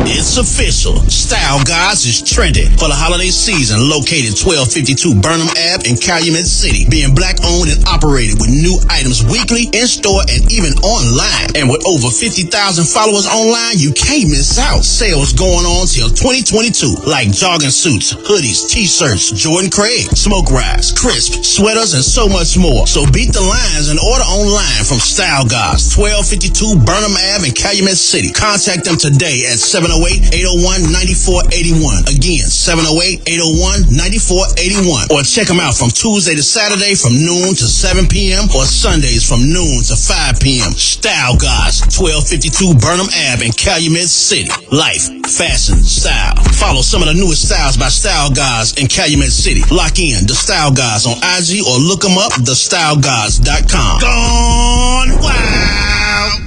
It's official. Style Guys is trending for the holiday season. Located 1252 Burnham Ave in Calumet City. Being black owned and operated with new items weekly, in store, and even online. And with over 50,000 followers online, you can't miss out. Sales going on till 2022. Like jogging suits, hoodies, t-shirts, Jordan Craig, smoke rides, crisp, sweaters, and so much more. So beat the lines and order online from Style Guys, 1252 Burnham Ave in Calumet City. Contact them today at 708-801-9481. Again, 708-801-9481. Or check them out from Tuesday to Saturday from noon to 7 p.m. or Sundays from noon to 5 p.m. Style Guys, 1252 Burnham Ave in Calumet City. Life, fashion, style. Follow some of the newest styles by Style Guys in Calumet City. Lock in The Style Guys on IG or look them up, thestyleguys.com. Gone wild!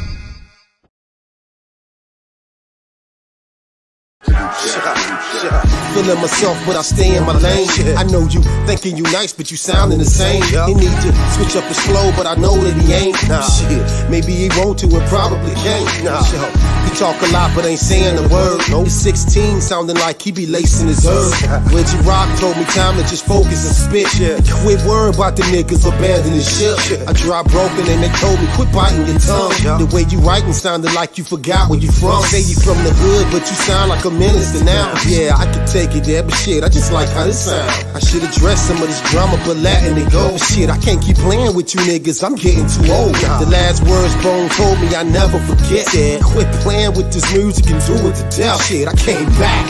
Feeling myself, but I stay in my lane. I know you thinking you nice, but you sounding the same. He need to switch up his flow, but I know that he ain't. Shit, maybe he want to and probably can't. He talk a lot, but ain't saying a word. He's 16, sounding like he be lacing his herb. Reggie Rock told me time to just focus and spit. Quit worrying about the niggas abandoning ship. I dropped broken and they told me quit biting your tongue. The way you writing sounded like you forgot where you from. Say you from the hood, but you sound like a minister now. Yeah, I could take it there, but shit, I just like how this sound. I should address some of this drama, but letting it go. Shit, I can't keep playing with you niggas, I'm getting too old. The last words Bone told me I never forget. Quit playing with this music and do it to death. Shit, I came back.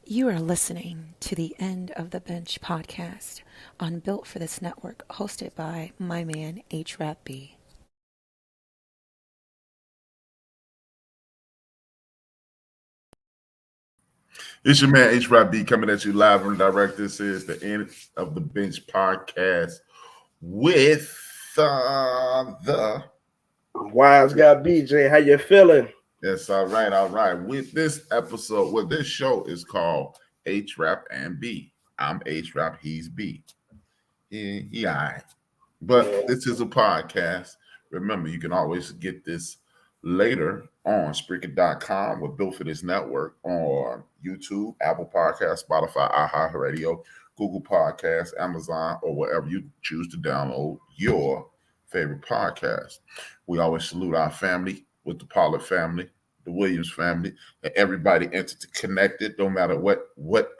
You are listening to the End of the Bench podcast on Built for This Network, hosted by my man, HRap B. It's your man, HRap B, coming at you live and direct. This is the End of the Bench podcast with the Wise Guy BJ. How you feeling? Yes, all right. With this episode, this show is called HRap and B. I'm HRap, he's B. He all right. But this is a podcast. Remember, you can always get this later on Spreaker.com with Built for This Network, on YouTube, Apple Podcasts, Spotify, iHeartRadio, Google Podcasts, Amazon, or wherever you choose to download your favorite podcast. We always salute our family with the Pollard family, the Williams family, and everybody entity connected, no matter what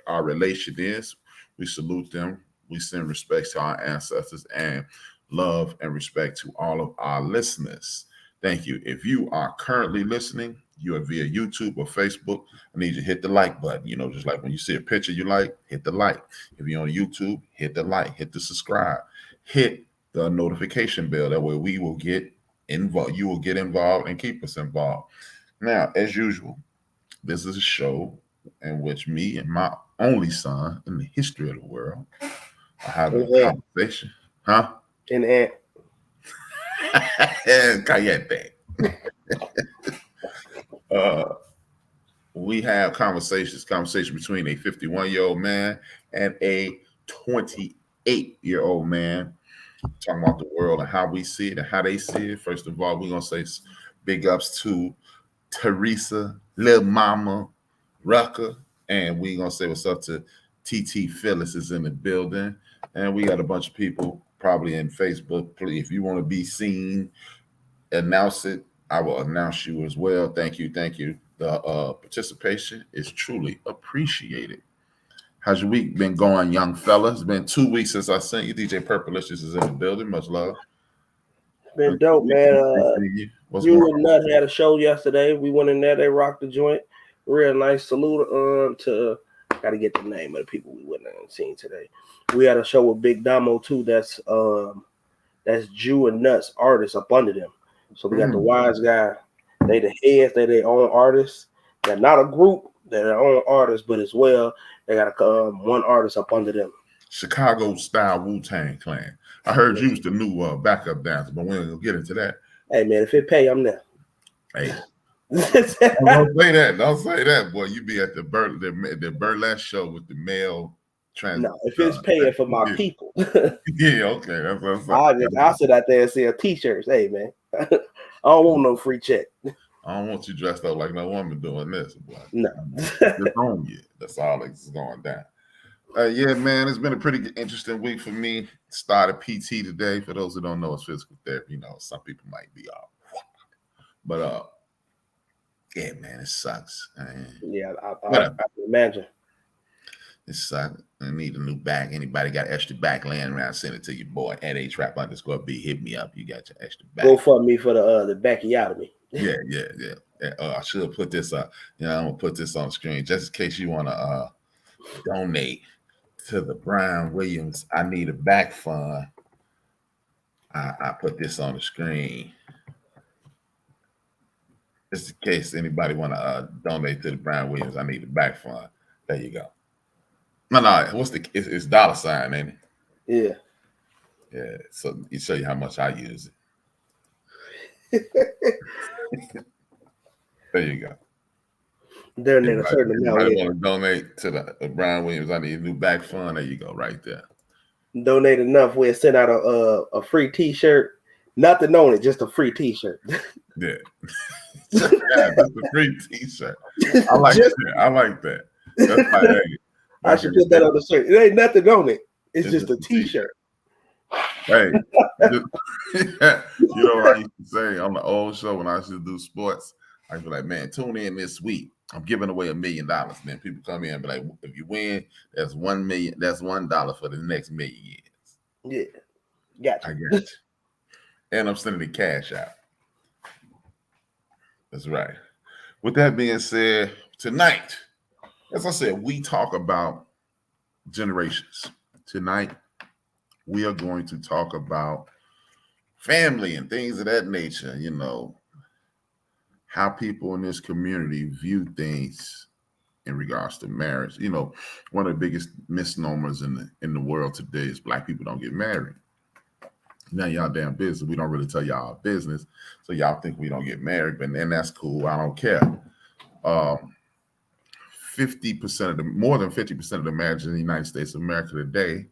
our relation is. We salute them. We send respects to our ancestors and love and respect to all of our listeners. Thank you. If you are currently listening, you are via YouTube or Facebook, I need you to hit the like button. You know, just like when you see a picture you like, hit the like. If you're on YouTube, hit the like, hit the subscribe, hit the notification bell. That way we will get involved. You will get involved and keep us involved. Now, as usual, this is a show in which me and my only son in the history of the world are having a conversation. Huh? And Ant. Cayette. We have conversation between a 51-year-old man and a 28-year-old man, talking about the world and how we see it and how they see it. First of all, we're going to say big ups to Teresa, Lil Mama, Rucker, and we're going to say what's up to TT Phyllis is in the building. And we got a bunch of people probably in Facebook. Please, if you want to be seen, announce it. I will announce you as well. Thank you. The participation is truly appreciated. How's your week been going, young fella? It's been 2 weeks since I sent you. DJ Purplicious is in the building. Much love. Been dope, man. You and Nut had a show yesterday. We went in there. They rocked the joint. Real nice. Salute to, got to get the name of the people we went and seen today. We had a show with Big Damo too. That's Jew and Nuts artists up under them. So we got the Wise Guy. They the heads. They their own artists. They're not a group. They're their own artists, but as well, they got one artist up under them. Chicago style Wu-Tang Clan. I heard you was the new backup dancer, but we ain't gonna get into that. Hey man, if it pay, I'm there. Hey, don't say that. Don't say that, boy. You be at the burlesque show with the male trans. No, if it's paying for my people. Yeah, okay. That's what I'm saying. I'll sit out there and sell t-shirts. Hey man, I don't want no free check. I don't want you dressed up like no woman doing this, boy. No. It's on you. That's all that's going down. Yeah, man, it's been a pretty interesting week for me. Started PT today. For those who don't know, it's physical therapy. You know, some people might be off. But yeah, man, it sucks. Yeah, I can imagine. It sucks. I need a new back. Anybody got extra back laying around, send it to your boy at HRap _B. Hit me up. You got your extra back. Go for me for the bacchiotomy. Yeah. I should put this up. I'm gonna put this on the screen just in case you want to donate to the Brian Williams I Need a Back Fund. I put this on the screen just in case anybody want to donate to the Brian Williams I Need a Back Fund. There you go. No, what's it's $, ain't it? Yeah. So it show you how much I use it. There you go. Donate a certain amount. Anybody want to donate to the Brian Williams I Need a New Back Fund? There you go, right there. Donate enough where send out a free T-shirt. Nothing on it, just a free T-shirt. Yeah. Just a free T-shirt. I like that. That's my egg. I should put that on the shirt. It ain't nothing on it. It's just a T-shirt. Hey, you know what I used to say on the old show when I used to do sports? I'd be like, man, tune in this week. I'm giving away $1 million. Then people come in and be like, if you win, that's $1 million. That's $1 for the next million years. Yeah, gotcha. I got you. And I'm sending the cash out. That's right. With that being said, tonight, as I said, we talk about generations. Tonight, we are going to talk about family and things of that nature, how people in this community view things in regards to marriage. One of the biggest misnomers in the world today is Black people don't get married. Now y'all damn business. We don't really tell y'all our business. So y'all think we don't get married, but then that's cool. I don't care. 50% more than 50% of the marriages in the United States of America today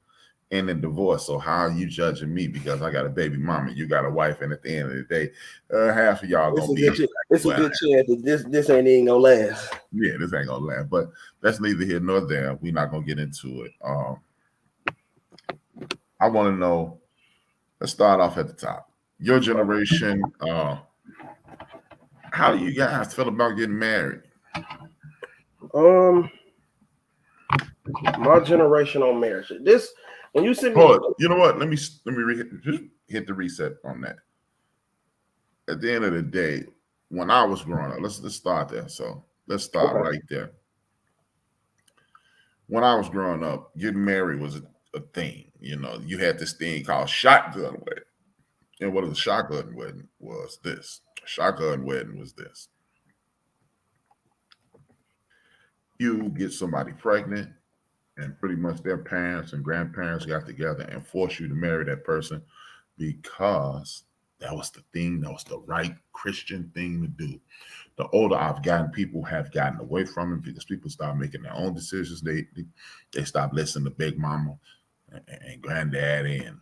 end in divorce. So how are you judging me because I got a baby mama, you got a wife, and at the end of the day, half of y'all gonna be. It's a good chance that this ain't even gonna last. Yeah, this ain't gonna last. But that's neither here nor there. We're not gonna get into it. I want to know. Let's start off at the top. Your generation. How do you guys feel about getting married? My generation on marriage. This when you send me. You know what? Let me just hit the reset on that. At the end of the day, when I was growing up, let's start there. So let's start right there. When I was growing up, getting married was a thing. You had this thing called shotgun wedding. And what a shotgun wedding was this. A shotgun wedding was this. You get somebody pregnant, and pretty much their parents and grandparents got together and forced you to marry that person because that was the thing, that was the right Christian thing to do. The older I've gotten, people have gotten away from it because people start making their own decisions. They stop listening to Big Mama and Granddaddy and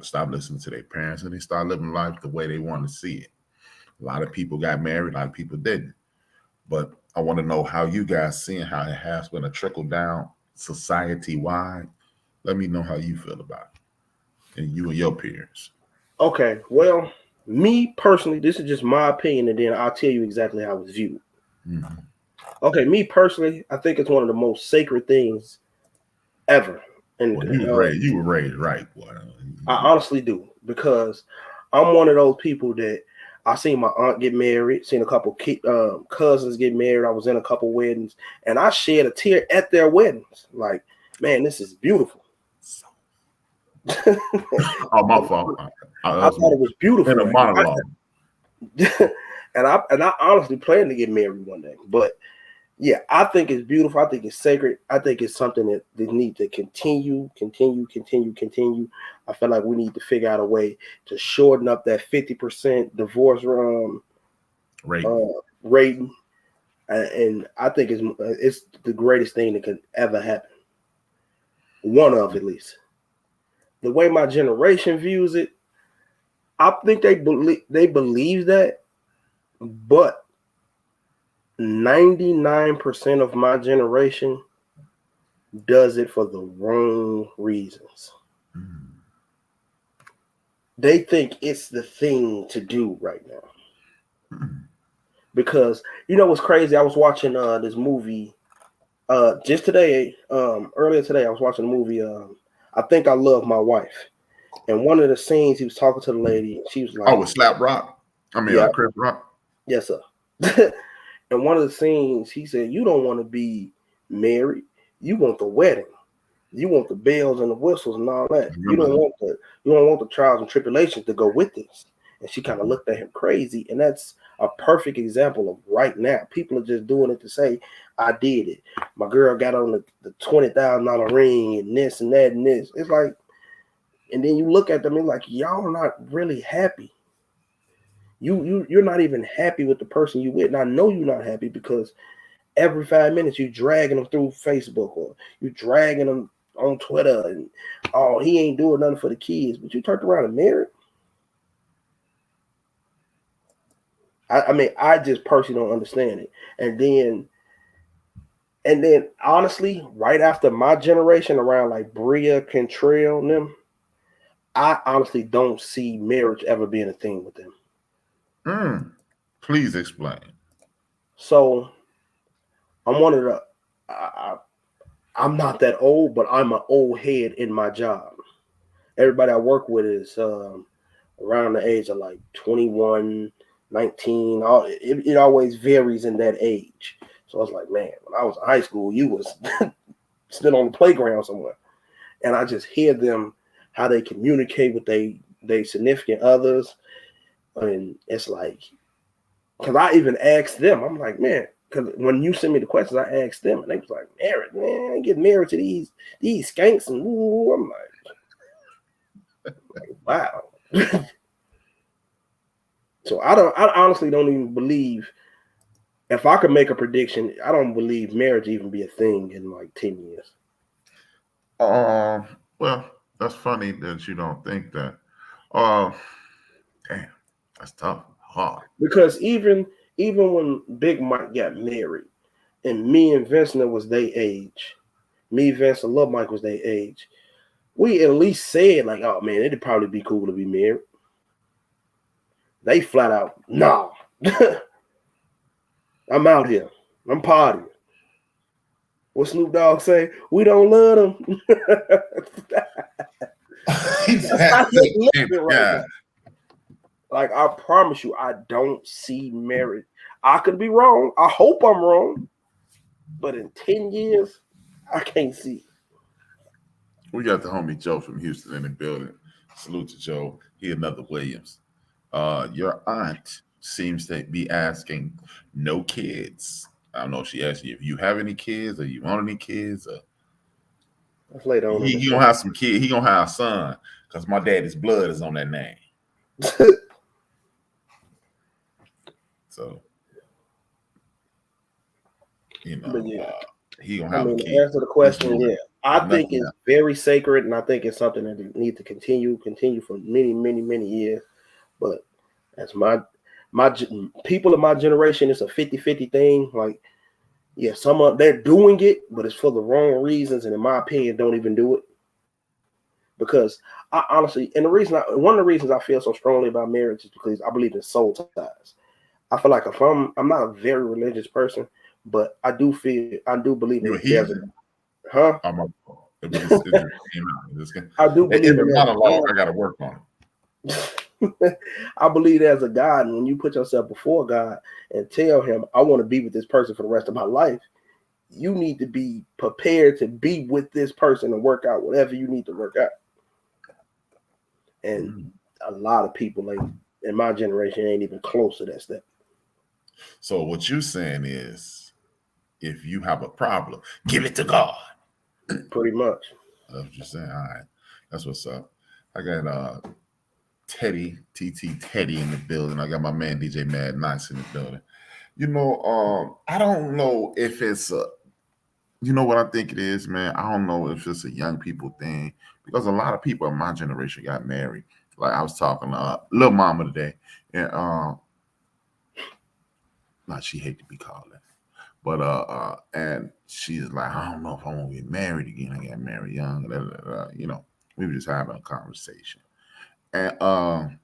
stop listening to their parents, and they start living life the way they want to see it. A lot of people got married, a lot of people didn't. But I want to know how you guys seeing how it has been a trickle down society-wide. Let me know how you feel about it, and you and your peers. Okay, well, me personally, this is just my opinion, and then I'll tell you exactly how it's viewed. Mm-hmm. Okay, me personally, I think it's one of the most sacred things ever. And you were raised right, boy. I honestly do, because I'm one of those people that I seen my aunt get married, seen a couple cousins get married. I was in a couple weddings, and I shed a tear at their weddings. Like, man, this is beautiful. Oh, my fault. I thought it was beautiful. In a monologue. And I honestly plan to get married one day, but Yeah, I think it's beautiful. I think it's sacred. I think it's something that needs to continue. I feel like we need to figure out a way to shorten up that 50% divorce rating. And I think it's the greatest thing that could ever happen. One of, at least. The way my generation views it, I think they believe that, but 99% of my generation does it for the wrong reasons. Mm. They think it's the thing to do right now. Mm. Because you know what's crazy? I was watching this movie just today. Earlier today, I was watching a movie. I Think I Love My Wife, and one of the scenes he was talking to the lady, and she was like, "Oh, with Slap Rock." I mean, yeah, Chris Rock. Yes, sir. And one of the scenes, he said, "You don't want to be married. You want the wedding. You want the bells and the whistles and all that. You don't want the trials and tribulations to go with this." And she kind of looked at him crazy. And that's a perfect example of right now. People are just doing it to say, "I did it. My girl got on the $20,000 ring and this and that and this." It's like, and then you look at them and like, y'all are not really happy. You're not even happy with the person you with. And I know you're not happy because every 5 minutes you dragging them through Facebook or you dragging them on Twitter and oh, he ain't doing nothing for the kids, but you turned around and married. I mean, I just personally don't understand it. And then honestly, right after my generation, around like Bria, Cantrell and them, I honestly don't see marriage ever being a thing with them. Please explain. So I'm one of the I'm not that old, but I'm an old head in my job. Everybody I work with is around the age of like 21, 19. It always varies in that age. So I was like, man, when I was in high school, you was still on the playground somewhere. And I just hear them, how they communicate with they significant others. And it's like, because I even asked them, I'm like, man, because when you send me the questions, I asked them, and they was like, married, man, I get married to these skanks, and woo. I'm like, wow. So I honestly don't even believe, if I could make a prediction, I don't believe marriage even be a thing in like 10 years. Well, that's funny that you don't think that. Damn, that's tough. Hard. Because even when Big Mike got married, and me and Vincent was their age, me, Vince, and Lil Mike was their age, we at least said like, oh man, it'd probably be cool to be married. They flat out, no. I'm out here. I'm partying. What Snoop Dogg say? We don't love them. Right, like, I promise you, I don't see marriage. I could be wrong. I hope I'm wrong. But in 10 years, I can't see. We got the homie Joe from Houston in the building. Salute to Joe. He another Williams. Your aunt seems to be asking no kids. I don't know if she asked you if you have any kids or you want any kids. That's later on. He gonna have some kids. He gonna have a son because my daddy's blood is on that name. So, you know, yeah. he gonna have a kid. To answer the question, yeah. I think it's very sacred, and I think it's something that needs to continue for many, many, many years. But as my people of my generation, it's a 50-50 thing. Like, yeah, they're doing it, but it's for the wrong reasons, and in my opinion, don't even do it. Because I honestly, and one of the reasons I feel so strongly about marriage is because I believe in soul ties. I feel like if I'm not a very religious person, but I do believe in there's a, huh? I do believe in monologue. I got to work on it. I believe there's a God, and when you put yourself before God and tell him, I want to be with this person for the rest of my life, you need to be prepared to be with this person and work out whatever you need to work out. And a lot of people, like in my generation, ain't even close to that step. So what you're saying is, if you have a problem, give it to God. Pretty much. I was just saying, all right, that's what's up. I got Teddy, TT Teddy in the building. I got my man DJ Mad Nice in the building. You know, I don't know if it's you know what I think it is, man? I don't know if it's a young people thing, because a lot of people in my generation got married. Like I was talking to Lil Mama today, and not she hate to be called that, but and she's like, I don't know if I want to get married again. I got married young, you know. We were just having a conversation, and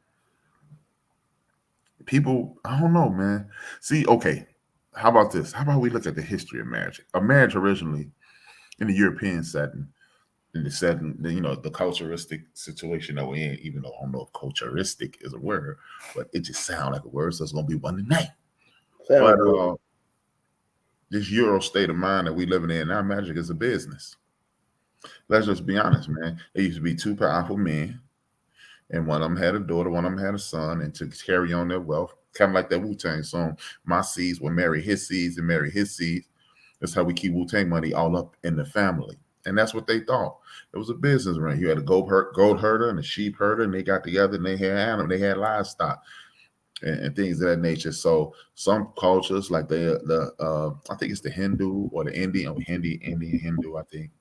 people, I don't know, man. See, okay, how about this? How about we look at the history of marriage? A marriage originally in the European setting, in the setting, you know, the culturistic situation that we're in, even though I don't know if culturistic is a word, but it just sounds like a word, so it's going to be one tonight. But this Euro state of mind that we living in now, magic is a business. Let's just be honest, man. There used to be two powerful men, and one of them had a daughter, one of them had a son, and to carry on their wealth, kind of like that Wu-Tang song, my seeds will marry his seeds and marry his seeds. That's how we keep Wu-Tang money all up in the family. And that's what they thought. It was a business around. You had a gold herder and a sheep herder, and they got together and they had animals, they had livestock and things of that nature. So some cultures, like the I think it's the Hindu or the Indian Hindu, I think,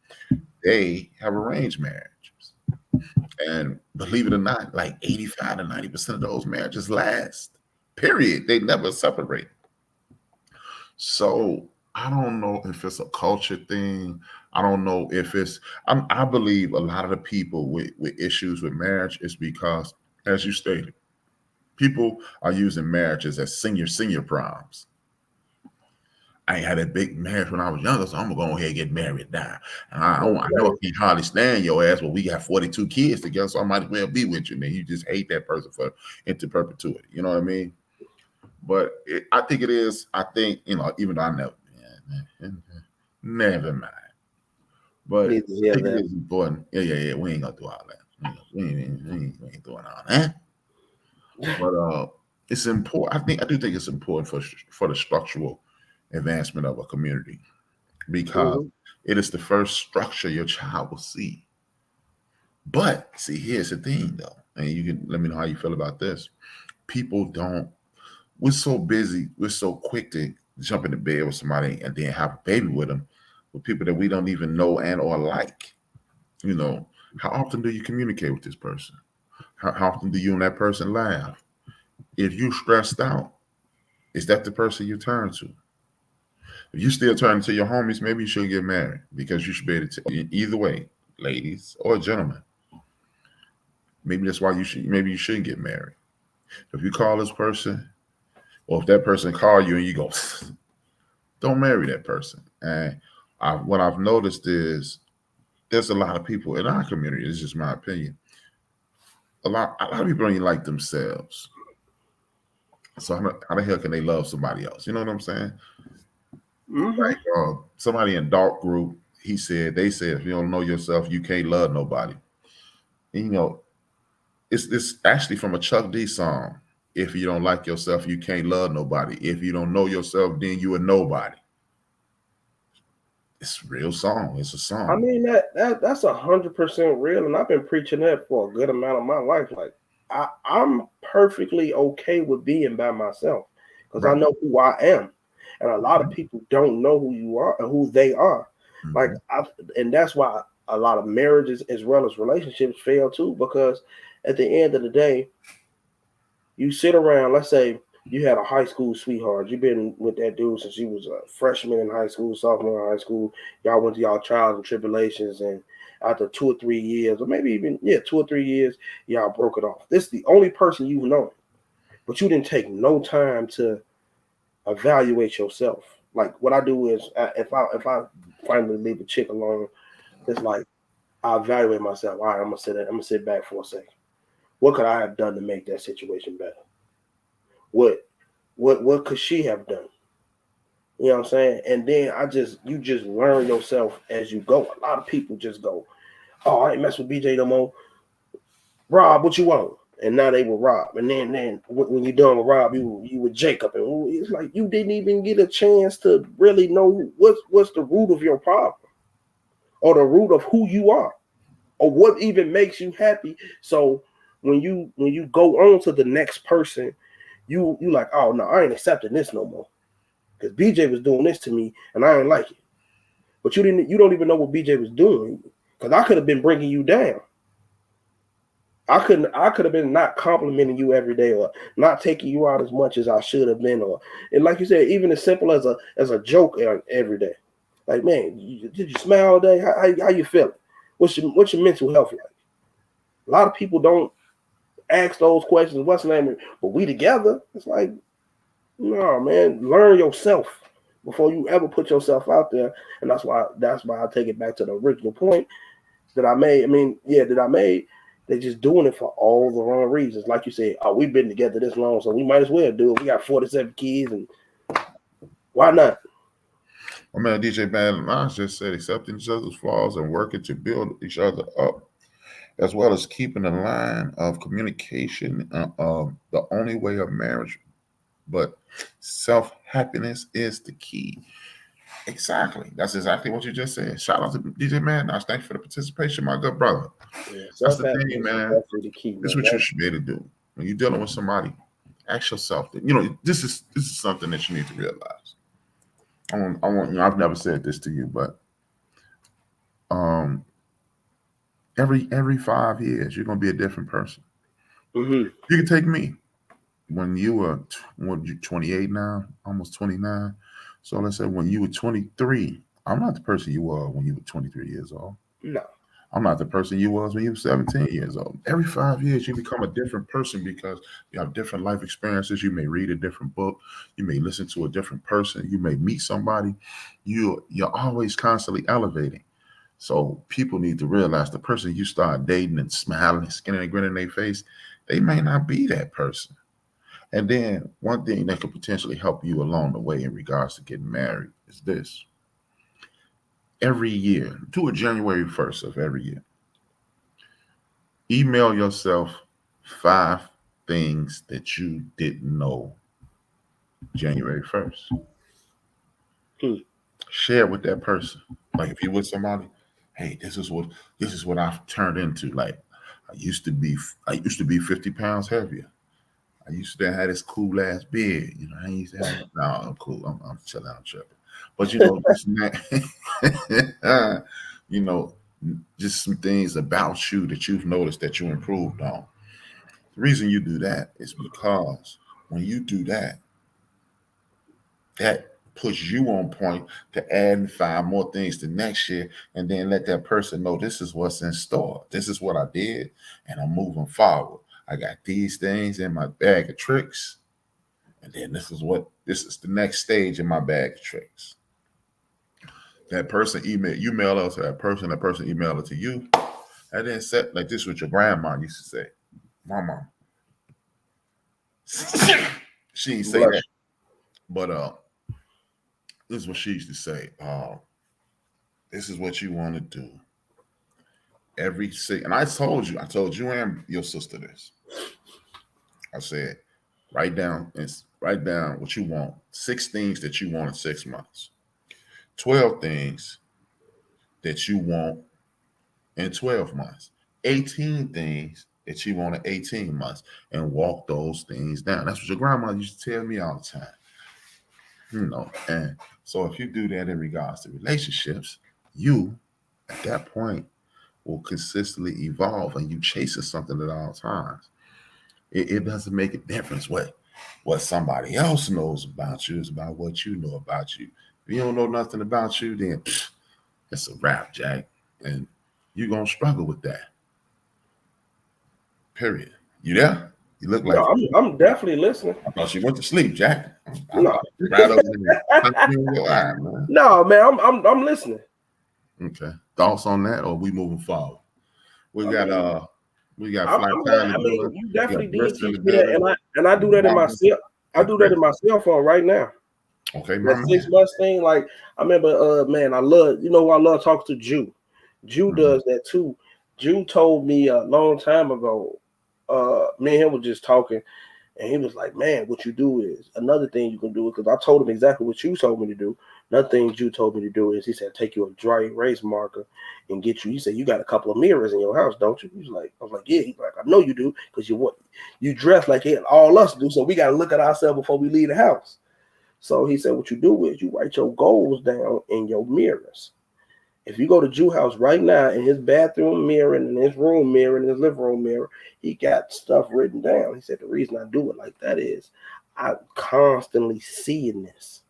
they have arranged marriages. And believe it or not, like 85 to 90% of those marriages last. Period. They never separate. So I don't know if it's a culture thing. I don't know if it's, I believe a lot of the people with issues with marriage is because, as you stated, people are using marriages as senior proms. I ain't had a big marriage when I was younger, so I'm gonna go ahead and get married now. And I know I can't hardly stand your ass, but we got 42 kids together, so I might as well be with you. Man, you just hate that person for into perpetuity. You know what I mean? But I think it is. I think, you know, even though I never, never mind. But I think it is important. Yeah. We ain't gonna do all that. We ain't doing all that. But it's important. I do think it's important for the structural advancement of a community, because it is the first structure your child will see. But see, here's the thing, though, and you can let me know how you feel about this. People don't. We're so busy. We're so quick to jump into bed with somebody and then have a baby with them, with people that we don't even know and or like. You know, how often do you communicate with this person? How often do you and that person laugh? If you stressed out, is that the person you turn to? If you still turn to your homies, maybe you should get married, because you should be able to either way, ladies or gentlemen. Maybe that's why maybe you should get married. If you call this person, or if that person call you and you go, don't marry that person. And what I've noticed is there's a lot of people in our community, it's just my opinion, a lot of people don't even like themselves. So how the hell can they love somebody else? You know what I'm saying? Like somebody in dark group, they said, if you don't know yourself, you can't love nobody. And, you know, it's actually from a Chuck D song. If you don't like yourself, you can't love nobody. If you don't know yourself, then you a nobody. It's a real song. It's a song. I mean, that's 100% real, and I've been preaching that for a good amount of my life. Like, I'm perfectly okay with being by myself, because I know who I am, and a lot of people don't know who you are and who they are. Like, and that's why a lot of marriages as well as relationships fail too, because at the end of the day, you sit around. Let's say you had a high school sweetheart. You've been with that dude since you was a freshman in high school, sophomore in high school. Y'all went to y'all trials and tribulations, and after 2 or 3 years, or maybe even 2 or 3 years, y'all broke it off. This is the only person you've known, but you didn't take no time to evaluate yourself. Like, what I do is, if I finally leave a chick alone, it's like I evaluate myself. All right, I'm gonna sit back for a second. What could I have done to make that situation better? What could she have done? You know what I'm saying? And then you just learn yourself as you go. A lot of people just go, oh, I ain't mess with BJ no more. Rob, what you want? and now they were Rob. And then when you're done with Rob, you with Jacob, and it's like you didn't even get a chance to really know what's the root of your problem, or the root of who you are, or what even makes you happy. So when you go on to the next person, you like, oh no, I ain't accepting this no more, because BJ was doing this to me, and I ain't like it. But you don't even know what BJ was doing, because I could have been bringing you down. I could have been not complimenting you every day, or not taking you out as much as I should have been, and like you said, even as simple as a joke every day. Like, man, did you smile all day? How you feeling? What's your mental health like? A lot of people don't ask those questions. What's the name? But we together. It's like, no, man, learn yourself before you ever put yourself out there. And that's why I take it back to the original point that I made. They're just doing it for all the wrong reasons. Like you said, oh, we've been together this long, so we might as well do it. We got 47 kids, and why not? My man DJ Bad Lines just said accepting each other's flaws and working to build each other up, as well as keeping a line of communication, the only way of marriage. But self-happiness is the key. Exactly. That's exactly what you just said. Shout out to DJ Man. Thanks for the participation, my good brother. Yeah, that's the thing, man. The key, this is what you should be able to do. When you're dealing with somebody, ask yourself that, this is something that you need to realize. I've never said this to you, but every 5 years you're gonna be a different person. Mm-hmm. You can take me. When you were 28 now, almost 29. So let's say when you were 23, I'm not the person you were when you were 23 years old. No. I'm not the person you was when you were 17 years old. Every 5 years, you become a different person because you have different life experiences. You may read a different book. You may listen to a different person. You may meet somebody. You're always constantly elevating. So people need to realize the person you start dating and smiling, skinning and grinning their face, they may not be that person. And then one thing that could potentially help you along the way in regards to getting married is this. Every year, do it January 1st of every year. Email yourself 5 things that you didn't know January 1st. Share with that person. Like if you're with somebody, hey, this is what I've turned into. Like I used to be 50 pounds heavier. I used to have this cool ass beard. I used to have no, I'm cool. I'm chilling, I'm tripping. But just some things about you that you've noticed that you improved on. The reason you do that is because when you do that, that puts you on point to add and 5 more things to next year, and then let that person know this is what's in store. This is what I did, and I'm moving forward. I got these things in my bag of tricks, and then this is the next stage in my bag of tricks. That person email us to that person email it to you, and then set like this what your grandma used to say. My mom. She didn't say that, but this is what she used to say. This is what you want to do. And I told you and your sister this. I said, write down what you want. 6 things that you want in 6 months. 12 things that you want in 12 months. 18 things that you want in 18 months, and walk those things down. That's what your grandma used to tell me all the time. And so if you do that in regards to relationships, you at that point will consistently evolve, and you chasing something at all times. It doesn't make a difference what somebody else knows about you. It's about what you know about you. If you don't know nothing about you, then it's a wrap, Jack. And you're going to struggle with that. Period. You there? You look like... No, I'm definitely listening. I thought you went to sleep, Jack. No. Right over there. No, man, I'm listening. Okay. Thoughts on that, or we moving forward? We got flight time. You definitely did teach me that, and I do that in myself. I do that in my cell phone right now. Okay, that 6 months thing. Like I remember, man, I love talking to Jew. Jew does that too. Jew told me a long time ago, me and him was just talking, and he was like, "Man, what you do is another thing you can do." Because I told him exactly what you told me to do. Another thing you told me to do is he said, "Take you a dry erase marker and get you." He said, "You got a couple of mirrors in your house, don't you?" He was like, "I was like, yeah." He's like, "I know you do because you dress like all us do. So we got to look at ourselves before we leave the house." So he said, "What you do is you write your goals down in your mirrors. If you go to Jew house right now, in his bathroom mirror and in his room mirror and his living room mirror, he got stuff written down." He said, "The reason I do it like that is I'm constantly seeing this.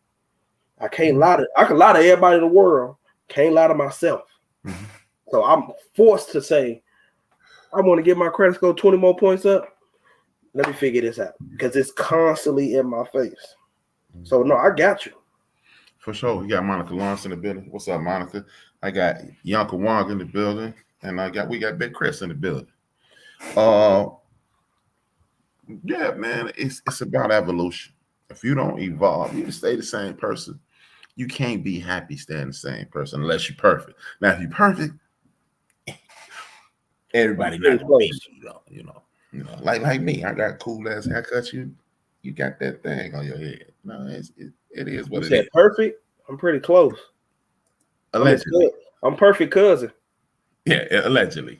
I can't lie to. I can lie to everybody in the world. Can't lie to myself. Mm-hmm. So I'm forced to say, I want to get my credit score 20 more points up. Let me figure this out because it's constantly in my face." So no, I got you. For sure. We got Monica Lawrence in the building. What's up, Monica? I got Yonka Wong in the building, and we got Big Chris in the building. Yeah, man, it's about evolution. If you don't evolve, you stay the same person. You can't be happy staying the same person unless you're perfect. Now, if you're perfect, everybody not gonna be like me. I got cool ass haircuts. You got that thing on your head. No, it is what it is. Perfect. I'm pretty close. Allegedly, I'm perfect cousin. Yeah, allegedly.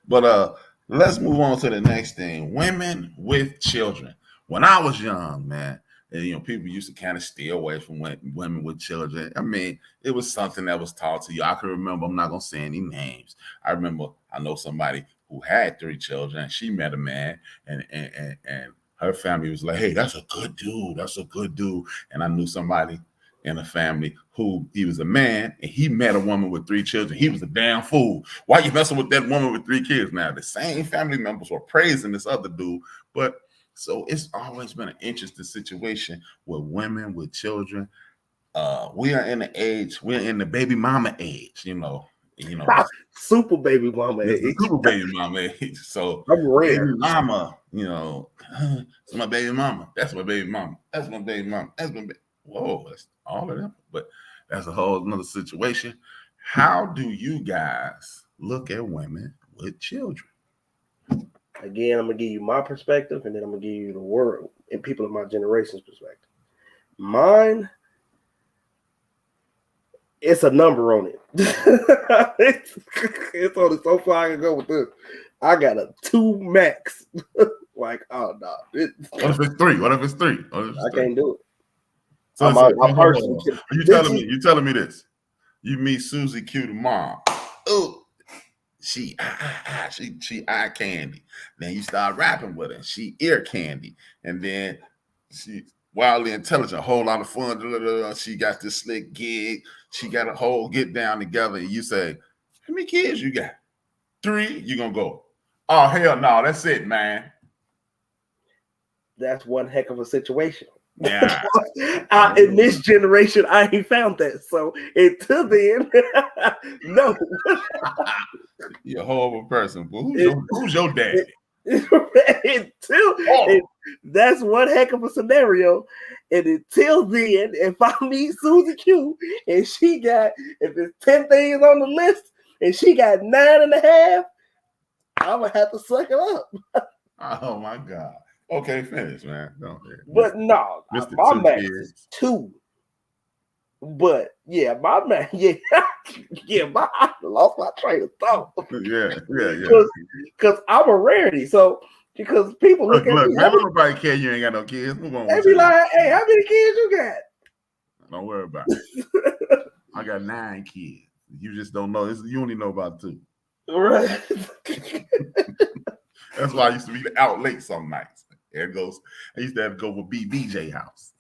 But let's move on to the next thing. Women with children. When I was young, man, and people used to kind of stay away from women with children. I mean, it was something that was taught to you. I can remember, I'm not gonna say any names. I know somebody who had 3 children, and she met a man, and her family was like, "Hey, that's a good dude. That's a good dude." And I knew somebody in a family who he was a man and he met a woman with 3 children. He was a damn fool. Why you messing with that woman with 3 kids? Now, the same family members were praising this other dude, but so it's always been an interesting situation with women with children. We are in the baby mama age, super baby mama age. Super baby mama age. So I'm rare. Baby mama, it's my baby mama. That's my baby mama. That's my baby mama. That's my baby. Whoa, that's all of them. But that's a whole another situation. How do you guys look at women with children? Again, I'm gonna give you my perspective, and then I'm gonna give you the world and people of my generation's perspective. Mine, it's a number on it. it's only so far I can go with this. I got a 2 max. Like, oh no. What if it's 3? What if it's 3? I can't do it. So you telling me this? You meet Susie Q tomorrow. Oh, she eye candy. Then you start rapping with her. She ear candy. And then she wildly intelligent, a whole lot of fun. She got this slick gig. She got a whole get down together. And you say, how many kids you got? 3? You gonna go, oh hell no, that's it, man. That's one heck of a situation. Yeah. In this generation, I ain't found that. So until then, no. You're a horrible person. But who's your daddy? That's one heck of a scenario. And until then, if I meet Susie Q and if it's 10 things on the list and she got 9.5, I'm gonna have to suck it up. Oh my God. Okay, finish, man. But no, my max is 2. But yeah, my man, I lost my train of thought. Yeah. Because I'm a rarity. So because people look at me, nobody care you ain't got no kids. Move on. They be like, hey, how many kids you got? Don't worry about it. I got 9 kids. You just don't know. You only know about 2. Right. That's why I used to be out late some nights. There it goes. I used to have to go with BJ house.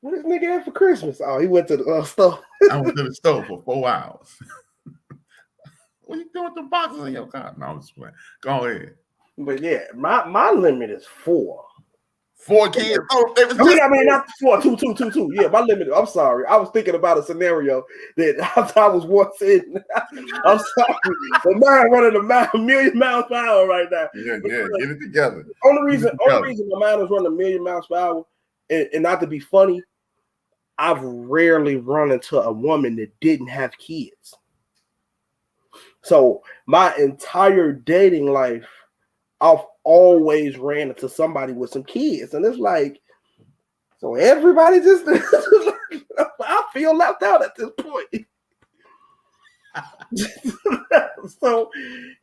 What this nigga had for Christmas? Oh, he went to the store. I went to the store for 4 hours. What you doing with the boxes in your car? No, I'm just playing. Go ahead. But yeah, my limit is 4. 4 kids? Oh, I mean, not 4, 2. Yeah, my limit. I'm sorry. I was thinking about a scenario that I was once in. I'm sorry. The mind running a million miles per hour right now. Yeah, get it together. Only reason my mind is running a million miles per hour, and not to be funny, I've rarely run into a woman that didn't have kids. So my entire dating life, I've always ran into somebody with some kids, and it's like, so everybody just I feel left out at this point. So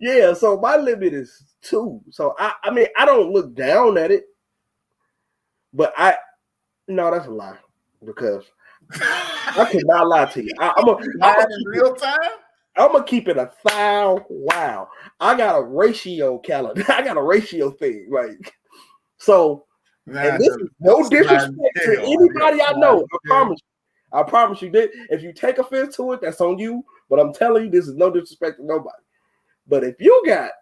yeah, so my limit is 2. So I mean, I don't look down at it, but no, that's a lie, because I cannot lie to you. I'm in real time. I'm gonna keep it 1,000. Wow, I got a ratio calendar. I got a ratio thing, like so. And this is no disrespect to anybody I know. I promise you that if you take offense to it, that's on you. But I'm telling you, this is no disrespect to nobody. But if you got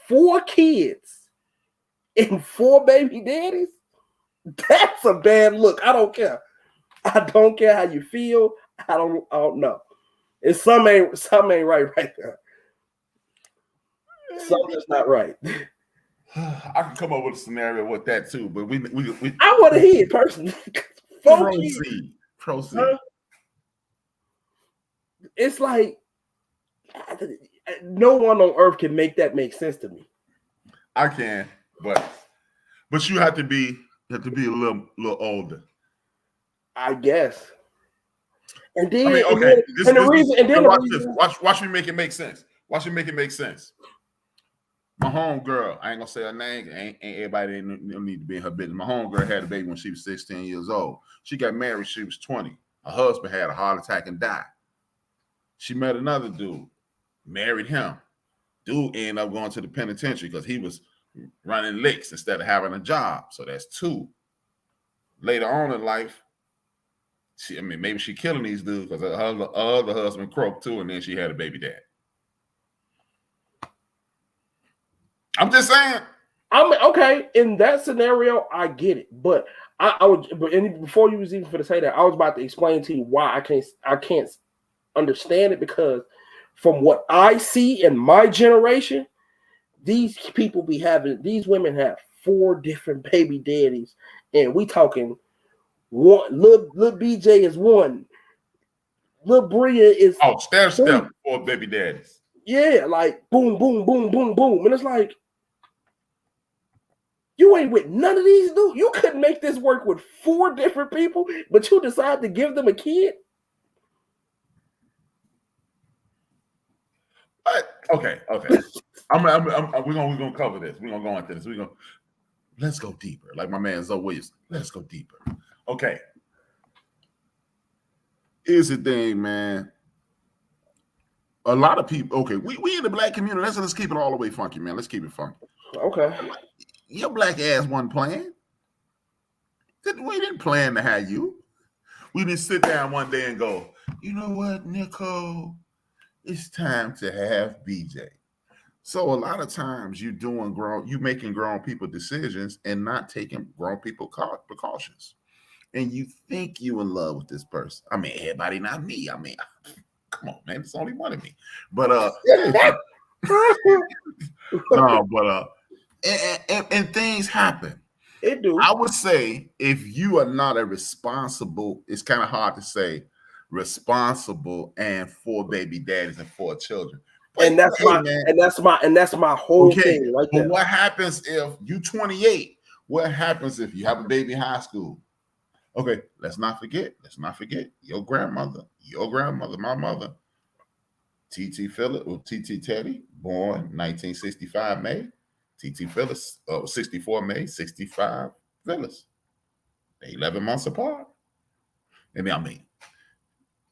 4 kids and 4 baby daddies, that's a bad look. I don't care. I don't care how you feel. I don't know. It's some ain't right there. Something's not right. I can come up with a scenario with that too, but we I want to hear it personally. Proceed. It's like no one on earth can make that make sense to me. I can, but you have to be a little older, I guess. And then, I mean, okay. Watch me make it make sense. Watch me make it make sense. My homegirl, I ain't gonna say her name. Ain't everybody need to be in her business. My homegirl had a baby when she was 16 years old. She got married, she was 20. Her husband had a heart attack and died. She met another dude, married him. Dude ended up going to the penitentiary because he was running licks instead of having a job. So that's 2. Later on in life, maybe she killing these dudes because her other husband croaked too, and then she had a baby dad. I'm just saying. Okay. In that scenario, I get it, but before you was even going to say that, I was about to explain to you why I can't understand it, because from what I see in my generation, these women have 4 different baby daddies, and we talking one. Little BJ is 1. Little Bria is step 4 baby daddies. Yeah, like boom, boom, boom, boom, boom, and it's like, you ain't with none of these dudes. You couldn't make this work with 4 different people, but you decide to give them a kid. Okay. We're gonna cover this. We're gonna go into this. Let's go deeper. Like my man Zoe Williams. Let's go deeper. Okay. Here's the thing, man. A lot of people. Okay, we in the black community. Let's keep it all the way funky, man. Let's keep it funky. Okay. Your black ass wasn't playing. We didn't plan to have you. We didn't sit down one day and go, you know what, Nicole? It's time to have BJ. So a lot of times you making grown people decisions and not taking grown people precautions. And you think you in love with this person. I mean, everybody, not me. I mean, come on, man. It's only one of me. But and things happen. It do. I would say if you are not a responsible, it's kind of hard to say responsible and 4 baby daddies and 4 children. But and that's my whole thing right there. But what happens if you 28? What happens if you have a baby in high school? Okay, let's not forget your grandmother, my mother, T.T. Phillips or T.T. Teddy, born 1965 May. T.T. Phillips, 64 May, 65 Phillips. They 11 months apart. And I mean,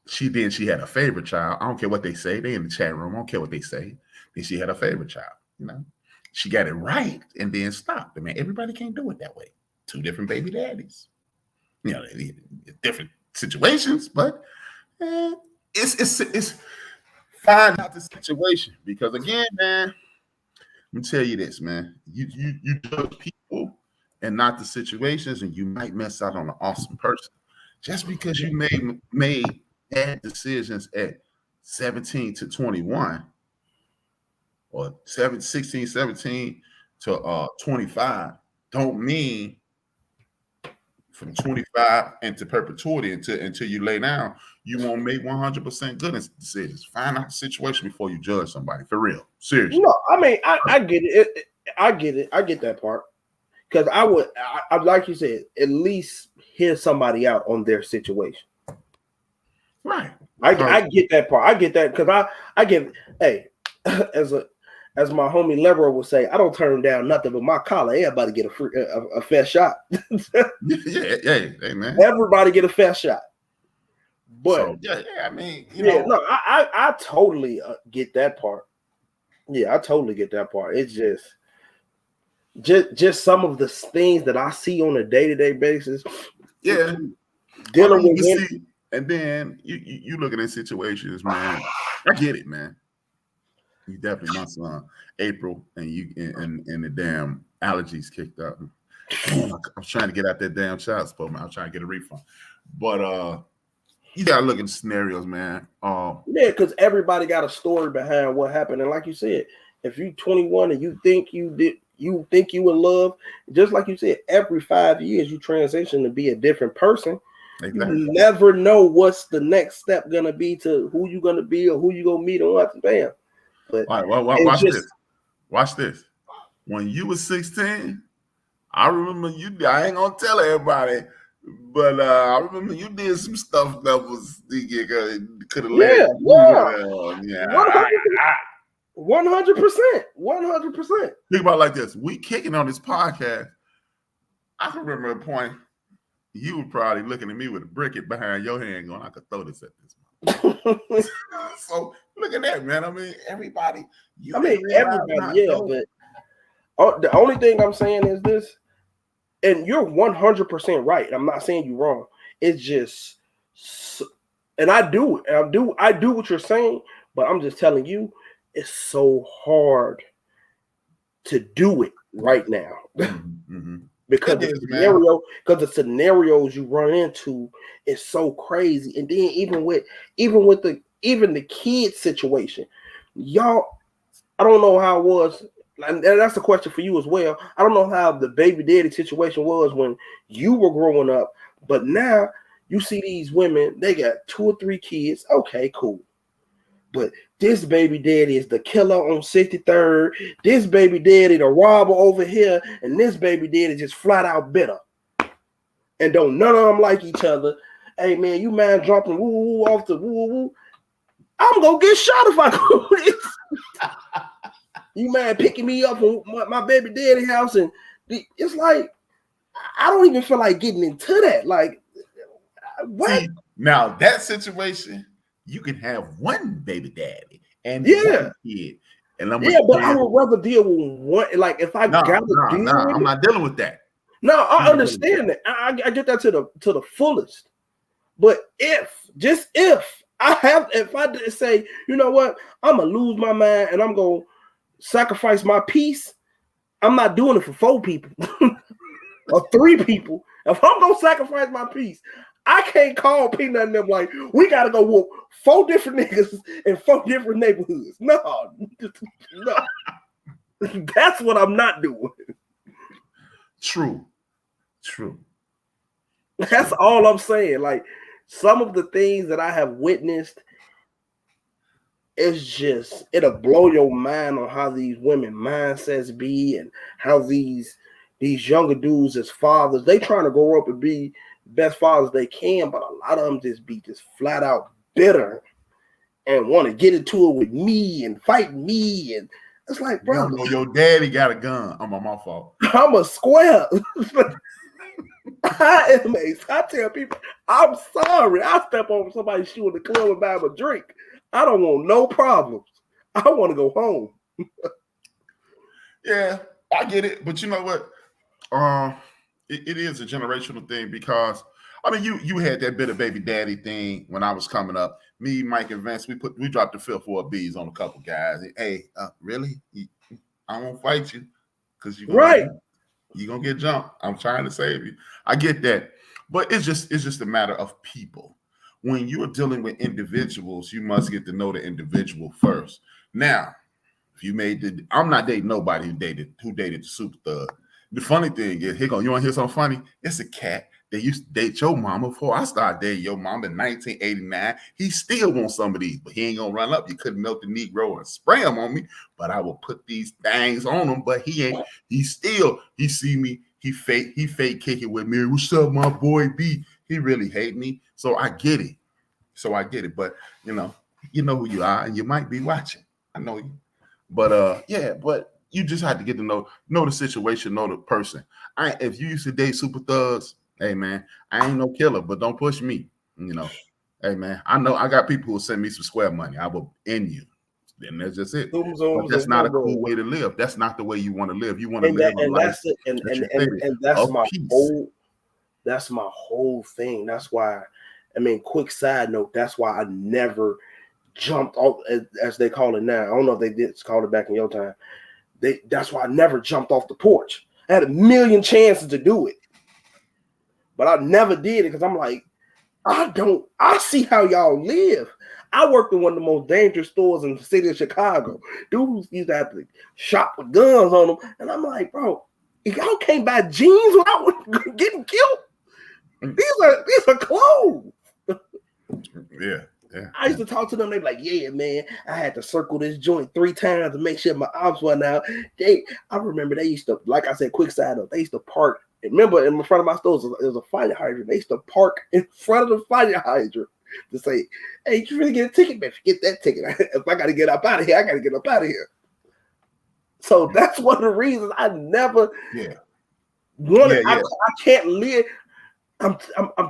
she had a favorite child. I don't care what they say. They in the chat room. I don't care what they say. Then she had a favorite child. You know, she got it right and then stopped. I mean, everybody can't do it that way. 2 different baby daddies. You know, different situations, but it's find out the situation, because again, man, let me tell you this, man. You judge people and not the situations, and you might miss out on an awesome person just because you made bad decisions at 17 to 21 or 16, 17 to 25. Don't mean from 25 into perpetuity until you lay down, you won't make 100% good decisions. Find out the situation before you judge somebody. For real. Seriously. No, I mean, I get it. I get it. I get that part. Because I would, like you said, at least hear somebody out on their situation. Right. I get that part. I get that because I get, hey, as my homie Lebro would say, I don't turn down nothing but my collar. Everybody get a fair shot. yeah, man. Everybody get a fair shot. But so, I mean, I totally get that part. Yeah, I totally get that part. It's just some of the things that I see on a day-to-day basis. Yeah, dealing with him. And then you looking at situations, man. I get it, man. You definitely my son, April, and you and the damn allergies kicked up. I was trying to get out that damn child support, man. I was trying to get a refund, but you gotta look at the scenarios, man. Yeah, because everybody got a story behind what happened, and like you said, if you 21 and you think you in love, just like you said, every 5 years you transition to be a different person. Exactly. You never know what's the next step gonna be to who you gonna be or who you gonna meet on what bam. But all right, watch this. Watch this. When you was 16, I remember you. I ain't gonna tell everybody, but I remember you did some stuff that was could have led. Yeah. 100%. Think about it like this: we kicking on this podcast. I can remember a point. You were probably looking at me with a briquette behind your hand, going, "I could throw this at this." So look at that, man. I mean, everybody. Everybody, yeah. But the only thing I'm saying is this, and you're 100% right. I'm not saying you're wrong. It's just, and I do what you're saying, but I'm just telling you, it's so hard to do it right now. Mm-hmm. Because the scenarios you run into is so crazy, and then even the kids situation, y'all, I don't know how it was, and that's a question for you as well. I don't know how the baby daddy situation was when you were growing up, but now you see these women, they got 2 or 3 kids. Okay, cool. But this baby daddy is the killer on 63rd. This baby daddy the robber over here, and this baby daddy just flat out bitter. And don't none of them like each other. Hey man, you man dropping woo off the woo. I'm gonna get shot if I do this. You man picking me up from my baby daddy house, and it's like I don't even feel like getting into that. Like what? See, now that situation. You can have one baby daddy and one kid. And I'm but I would rather deal with one. Like if I'm not dealing with that. No, I understand that. I get that to the fullest. But if I say, you know what, I'm gonna lose my mind and I'm gonna sacrifice my peace, I'm not doing it for 4 people or 3 people. If I'm gonna sacrifice my peace, I can't call Peanut and them like, we got to go whoop 4 different niggas in 4 different neighborhoods. No. That's what I'm not doing. True. That's all I'm saying. Like, some of the things that I have witnessed, it's just, it'll blow your mind on how these women mindsets be and how these younger dudes as fathers, they trying to grow up and be best fathers they can, but a lot of them just be just flat out bitter and want to get into it with me and fight me, and it's like, bro, your daddy got a gun. I'm on my fault. I'm a square. I tell people, I'm sorry. I step on somebody's shoe in the club and buy them a drink. I don't want no problems. I want to go home. Yeah, I get it, but you know what? It is a generational thing because I mean you had that bit of baby daddy thing when I was coming up. Me, Mike, and Vince, we dropped the 5th 4 B's on a couple guys. Hey, really? I won't fight you because you're gonna get jumped. I'm trying to save you. I get that, but it's just a matter of people. When you're dealing with individuals, you must get to know the individual first. Now, if I'm not dating nobody who dated the super thug. The funny thing is, you want to hear something funny? It's a cat They used to date your mama before I started dating your mama in 1989. He still wants some of these, but he ain't gonna run up. You couldn't melt the Negro and spray them on me, but I will put these things on him. But he ain't. He see me. He fake kick it with me. What's up, my boy B? He really hate me, so I get it. But you know who you are, and you might be watching. I know you, but but you just have to get to know the situation, know the person. If you used to date super thugs, hey man, I ain't no killer, but don't push me. Hey man, I know I got people who will send me some square money. I will end you. Then that's just it. But that's not a cool way to live. That's not the way you want to live. You want to live a life. That's my whole thing. That's why, quick side note, that's why I never jumped off, as they call it now. I don't know if they did call it back in your time. That's why I never jumped off the porch. I had a million chances to do it, but I never did it because I'm like, I see how y'all live. I worked in one of the most dangerous stores in the city of Chicago. Dudes used to have to shop with guns on them. And I'm like, bro, y'all can't buy jeans without getting killed. These are clothes. Yeah. I used to talk to them. They be like, yeah, man, I had to circle this joint 3 times to make sure my ops went out. I remember they used to, like I said, quick side note, they used to park. Remember, in front of my store, there was a fire hydrant. They used to park in front of the fire hydrant to say, hey, you really get a ticket, man? Forget that ticket. If I got to get up out of here, I got to get up out of here. So that's one of the reasons I never wanted. I can't live. I'm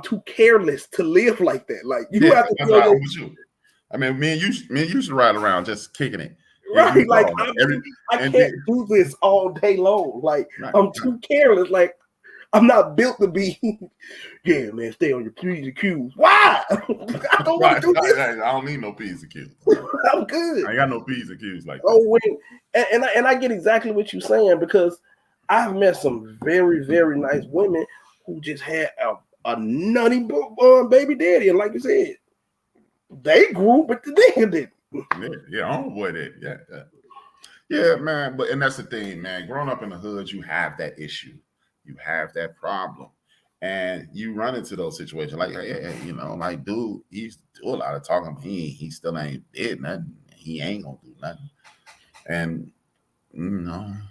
too careless to live like that. Like you have to feel with you. Me and you used to ride around just kicking it. Right. Like I can't do this all day long. Like I'm too careless. Like I'm not built to be, yeah, man, stay on your P's and Q's. Why? I don't want to do this. I don't need no P's and Q's. I'm good. I ain't got no P's and Q's like that. And I get exactly what you're saying because I've met some very, very nice women who just had a nutty baby daddy. And like you said, they grew, but the nigga didn't. Yeah, homeboy did. Yeah, man. And that's the thing, man. Growing up in the hood, you have that issue. You have that problem, and you run into those situations. Like, like, dude, he used to do a lot of talking, but he still ain't did nothing. He ain't gonna do nothing, and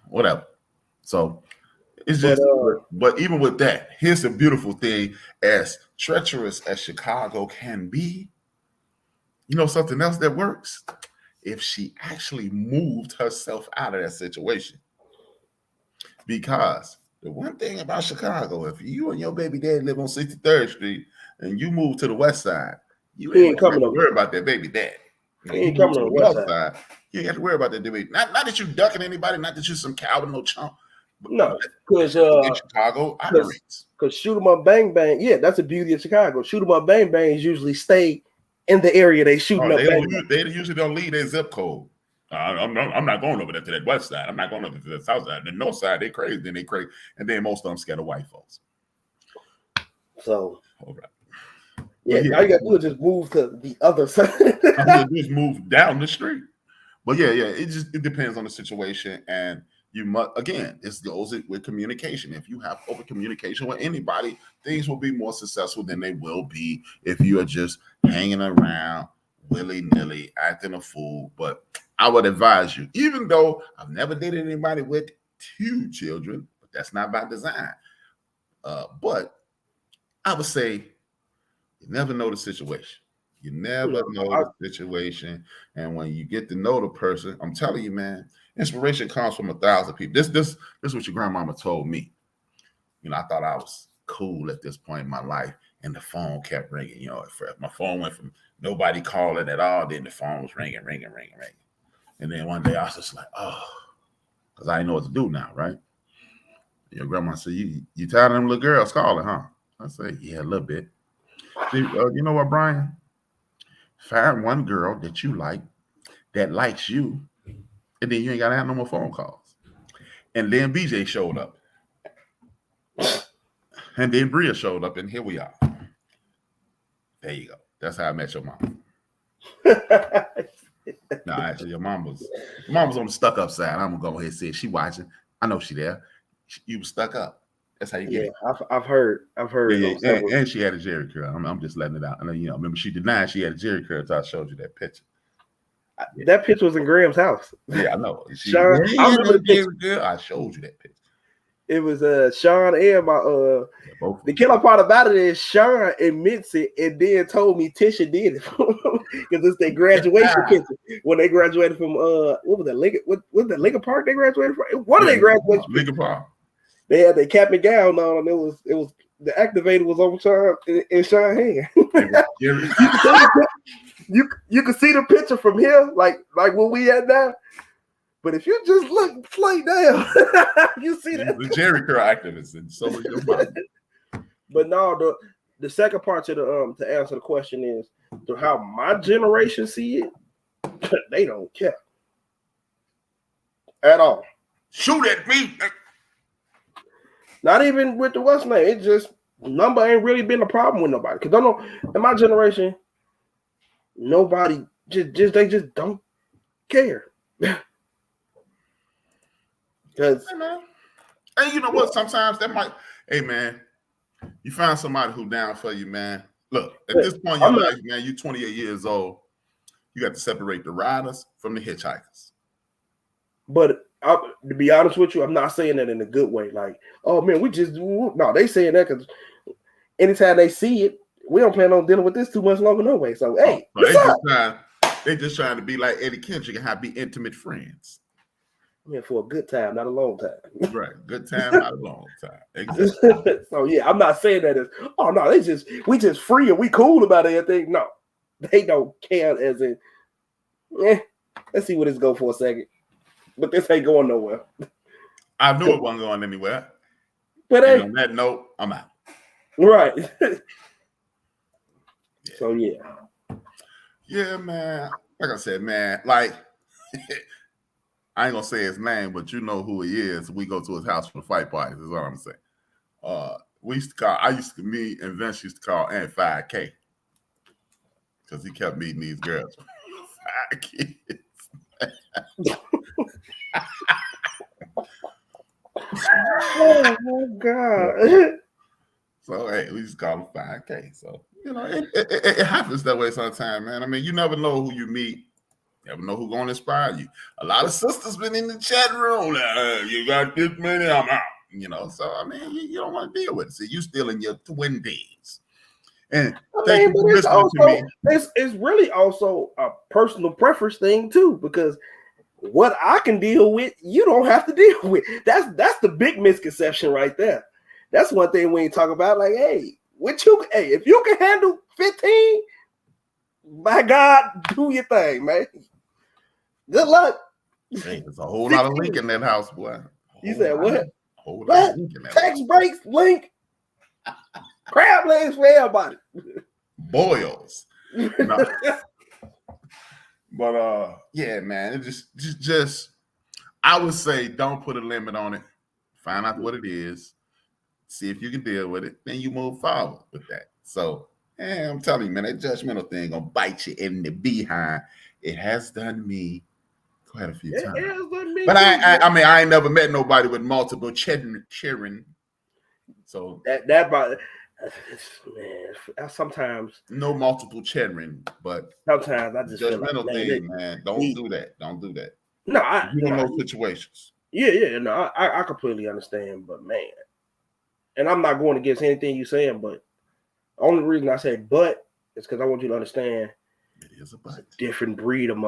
whatever. So it's just. But even with that, here's the beautiful thing: as treacherous as Chicago can be, something else that works. If she actually moved herself out of that situation, because. The one thing about Chicago, if you and your baby daddy live on 63rd Street and you move to the west side, you ain't coming to worry about that baby daddy. He ain't coming to the west side. You ain't got to worry about that baby. Not that you ducking anybody, not that you some Calvin no chump. No, because Chicago operates. Because shoot 'em up, bang bang. Yeah, that's the beauty of Chicago. Shoot 'em up, bang bangs usually stay in the area they shooting up. They usually don't leave their zip code. I'm not going over there to that west side. I'm not going over to the south side. The north side, they crazy. Then they crazy. And then most of them scared of white folks. So, all right. Yeah, all you got to do is just move to the other side. Just move down the street. But yeah, it depends on the situation. And you must, again, it goes with communication. If you have open communication with anybody, things will be more successful than they will be if you are just hanging around willy-nilly, acting a fool. But I would advise you, even though I've never dated anybody with 2 children, but that's not by design. But I would say you never know the situation. You never know the situation. And when you get to know the person, I'm telling you, man, inspiration comes from 1,000 people. This is what your grandmama told me. I thought I was cool at this point in my life, and the phone kept ringing. My phone went from nobody calling at all, then the phone was ringing. And then one day I was just like, because I didn't know what to do now, right? Your grandma said, you tired of them little girls calling, huh? I said, yeah, a little bit. See, you know what, Brian? Find one girl that you like, that likes you, and then you ain't got to have no more phone calls. And then BJ showed up. And then Bria showed up, and here we are. There you go. That's how I met your mom. No, actually, your mom was on the stuck up side. I'm gonna go ahead and say it. She watching. I know she there. You was stuck up. That's how you get it. I've heard. Yeah. And she had a Jerry curl. I'm just letting it out. And remember she denied she had a Jerry curl until I showed you that picture. That picture was in Graham's house. Yeah, I know. Sean, I remember I showed you that picture. It was Sean and my the killer part about it is Sean admits it and then told me Tisha did it because it's their graduation picture when they graduated from what was that Lincoln Park they graduated from? One of their graduation Lincoln Park. They had their cap and gown on, and it was the activator was on Sean in Sean's hand. you can see the picture from here, like where we at now. But if you just look play down, you see that the Jerry curl activists and so of your mind. But no, the second part to to answer the question is to how my generation see it. They don't care at all. Shoot at me. Not even with the what's name. It just number ain't really been a problem with nobody. Because I know in my generation, nobody just they just don't care. Because and you know what? Sometimes that might, hey man, you find somebody who down for you, man. Look, at this point in your life, man, you're 28 years old. You got to separate the riders from the hitchhikers. But to be honest with you, I'm not saying that in a good way. Like, oh man, no, they saying that because anytime they see it, we don't plan on dealing with this too much longer no way. So hey, they just trying to be like Eddie Kendrick and have be intimate friends. Yeah, for a good time, not a long time. Right, good time, not a long time. Exactly. So yeah, I'm not saying that as oh no, we just free and we cool about everything. No, they don't care as in. Let's see what this go for a second. But this ain't going nowhere. I knew it wasn't going anywhere. But hey, on that note, I'm out. Right. Yeah. So yeah. Yeah, man. Like I said, man, like I ain't gonna say his name, but you know who he is. We go to his house for fight parties, is what I'm saying. Me and Vince used to call Aunt 5K. Because he kept meeting these girls. 5 kids. Oh my God. So hey, we just call him 5K. So it happens that way sometimes, man. I mean, you never know who you meet. You never know who's gonna inspire you. A lot of sisters been in the chat room. You got this many, I'm out. So I mean, you don't want to deal with it. See, you still in your 20s. And thank you for listening to me. It's really also a personal preference thing too, because what I can deal with, you don't have to deal with. That's the big misconception right there. That's one thing we ain't talk about. Like, if you can handle 15, by God, do your thing, man. Good luck. Hey, there's a whole lot of link in that house, boy. You said what? What? Tax breaks, link, crab legs for everybody. Boils. No. But yeah, man, it just I would say don't put a limit on it. Find out what it is. See if you can deal with it. Then you move forward with that. So I'm telling you, man, that judgmental thing gonna bite you in the behind. It has done me quite a few times. It has done me. But I ain't never met nobody with multiple children. So that man, sometimes no multiple children, but sometimes I just judgmental thing, man. Don't do that. Don't do that. No, you don't know situations. Yeah. No, I completely understand, but man, and I'm not going against anything you're saying, but the only reason I say but is because I want you to understand it is a different breed of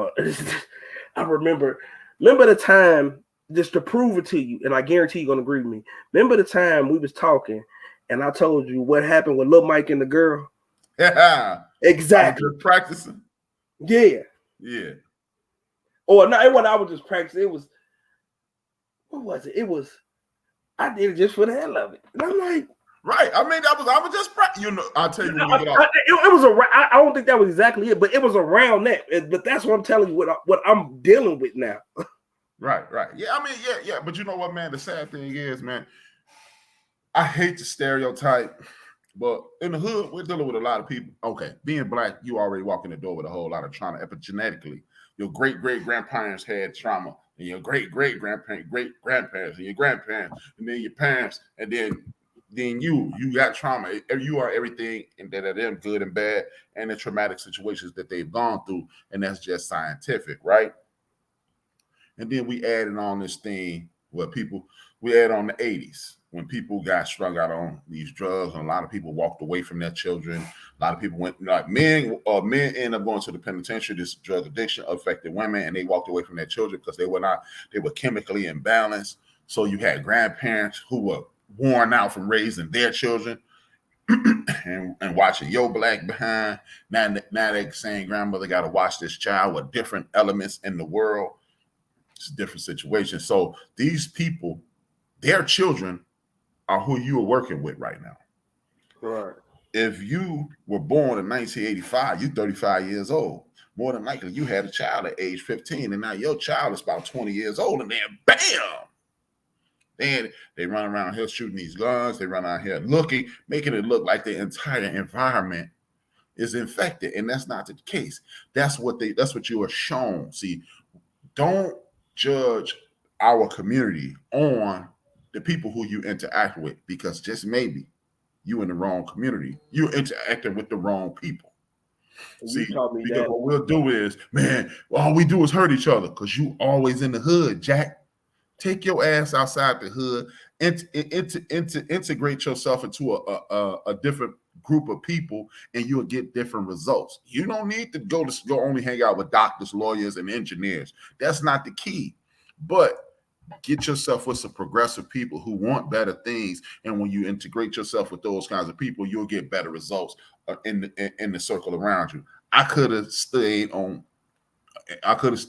I remember the time, just to prove it to you, and I guarantee you're gonna agree with me. Remember the time we was talking and I told you what happened with Lil Mike and the girl? Yeah. Exactly. Just practicing. Yeah. Yeah. Or no, it wasn't I was just practicing. It was, what was it? It was, I did it just for the hell of it. And I'm like, right. I mean, I was just practicing. I'll tell you when we get off. It was around, I don't think that was exactly it, but it was around that. But that's what I'm telling you, what I'm dealing with now. Right. Yeah, I mean, yeah. But you know what, man? The sad thing is, man, I hate to stereotype, but in the hood, we're dealing with a lot of people. Okay, being black, you already walk in the door with a whole lot of trauma. Epigenetically, your great-great-grandparents had trauma, and your great-great-grandparents, and your grandparents, and then your parents, and then then you got trauma. You are everything, and that are them good and bad, and the traumatic situations that they've gone through, and that's just scientific, right? And then we added on this thing where we add on the 80s when people got strung out on these drugs, and a lot of people walked away from their children. A lot of people went, like men ended up going to the penitentiary. This drug addiction affected women, and they walked away from their children because they were chemically imbalanced. So you had grandparents who were worn out from raising their children and watching your black behind. Now they're saying grandmother got to watch this child with different elements in the world. It's a different situation. So these people, their children are who you are working with right now. Right. If you were born in 1985, you're 35 years old. More than likely, you had a child at age 15, and now your child is about 20 years old, and then bam! Then they run around here shooting these guns. They run out here making it look like the entire environment is infected, and that's not the case. That's what you are shown. See, don't judge our community on the people who you interact with, because just maybe you in the wrong community. You're interacting with the wrong people. See, because what we'll do is, man, all we do is hurt each other because you always in the hood, Jack. Take your ass outside the hood and integrate yourself into a different group of people, and you'll get different results. You don't need to go only hang out with doctors, lawyers, and engineers. That's not the key. But get yourself with some progressive people who want better things, and when you integrate yourself with those kinds of people, you'll get better results in the circle around you. I could have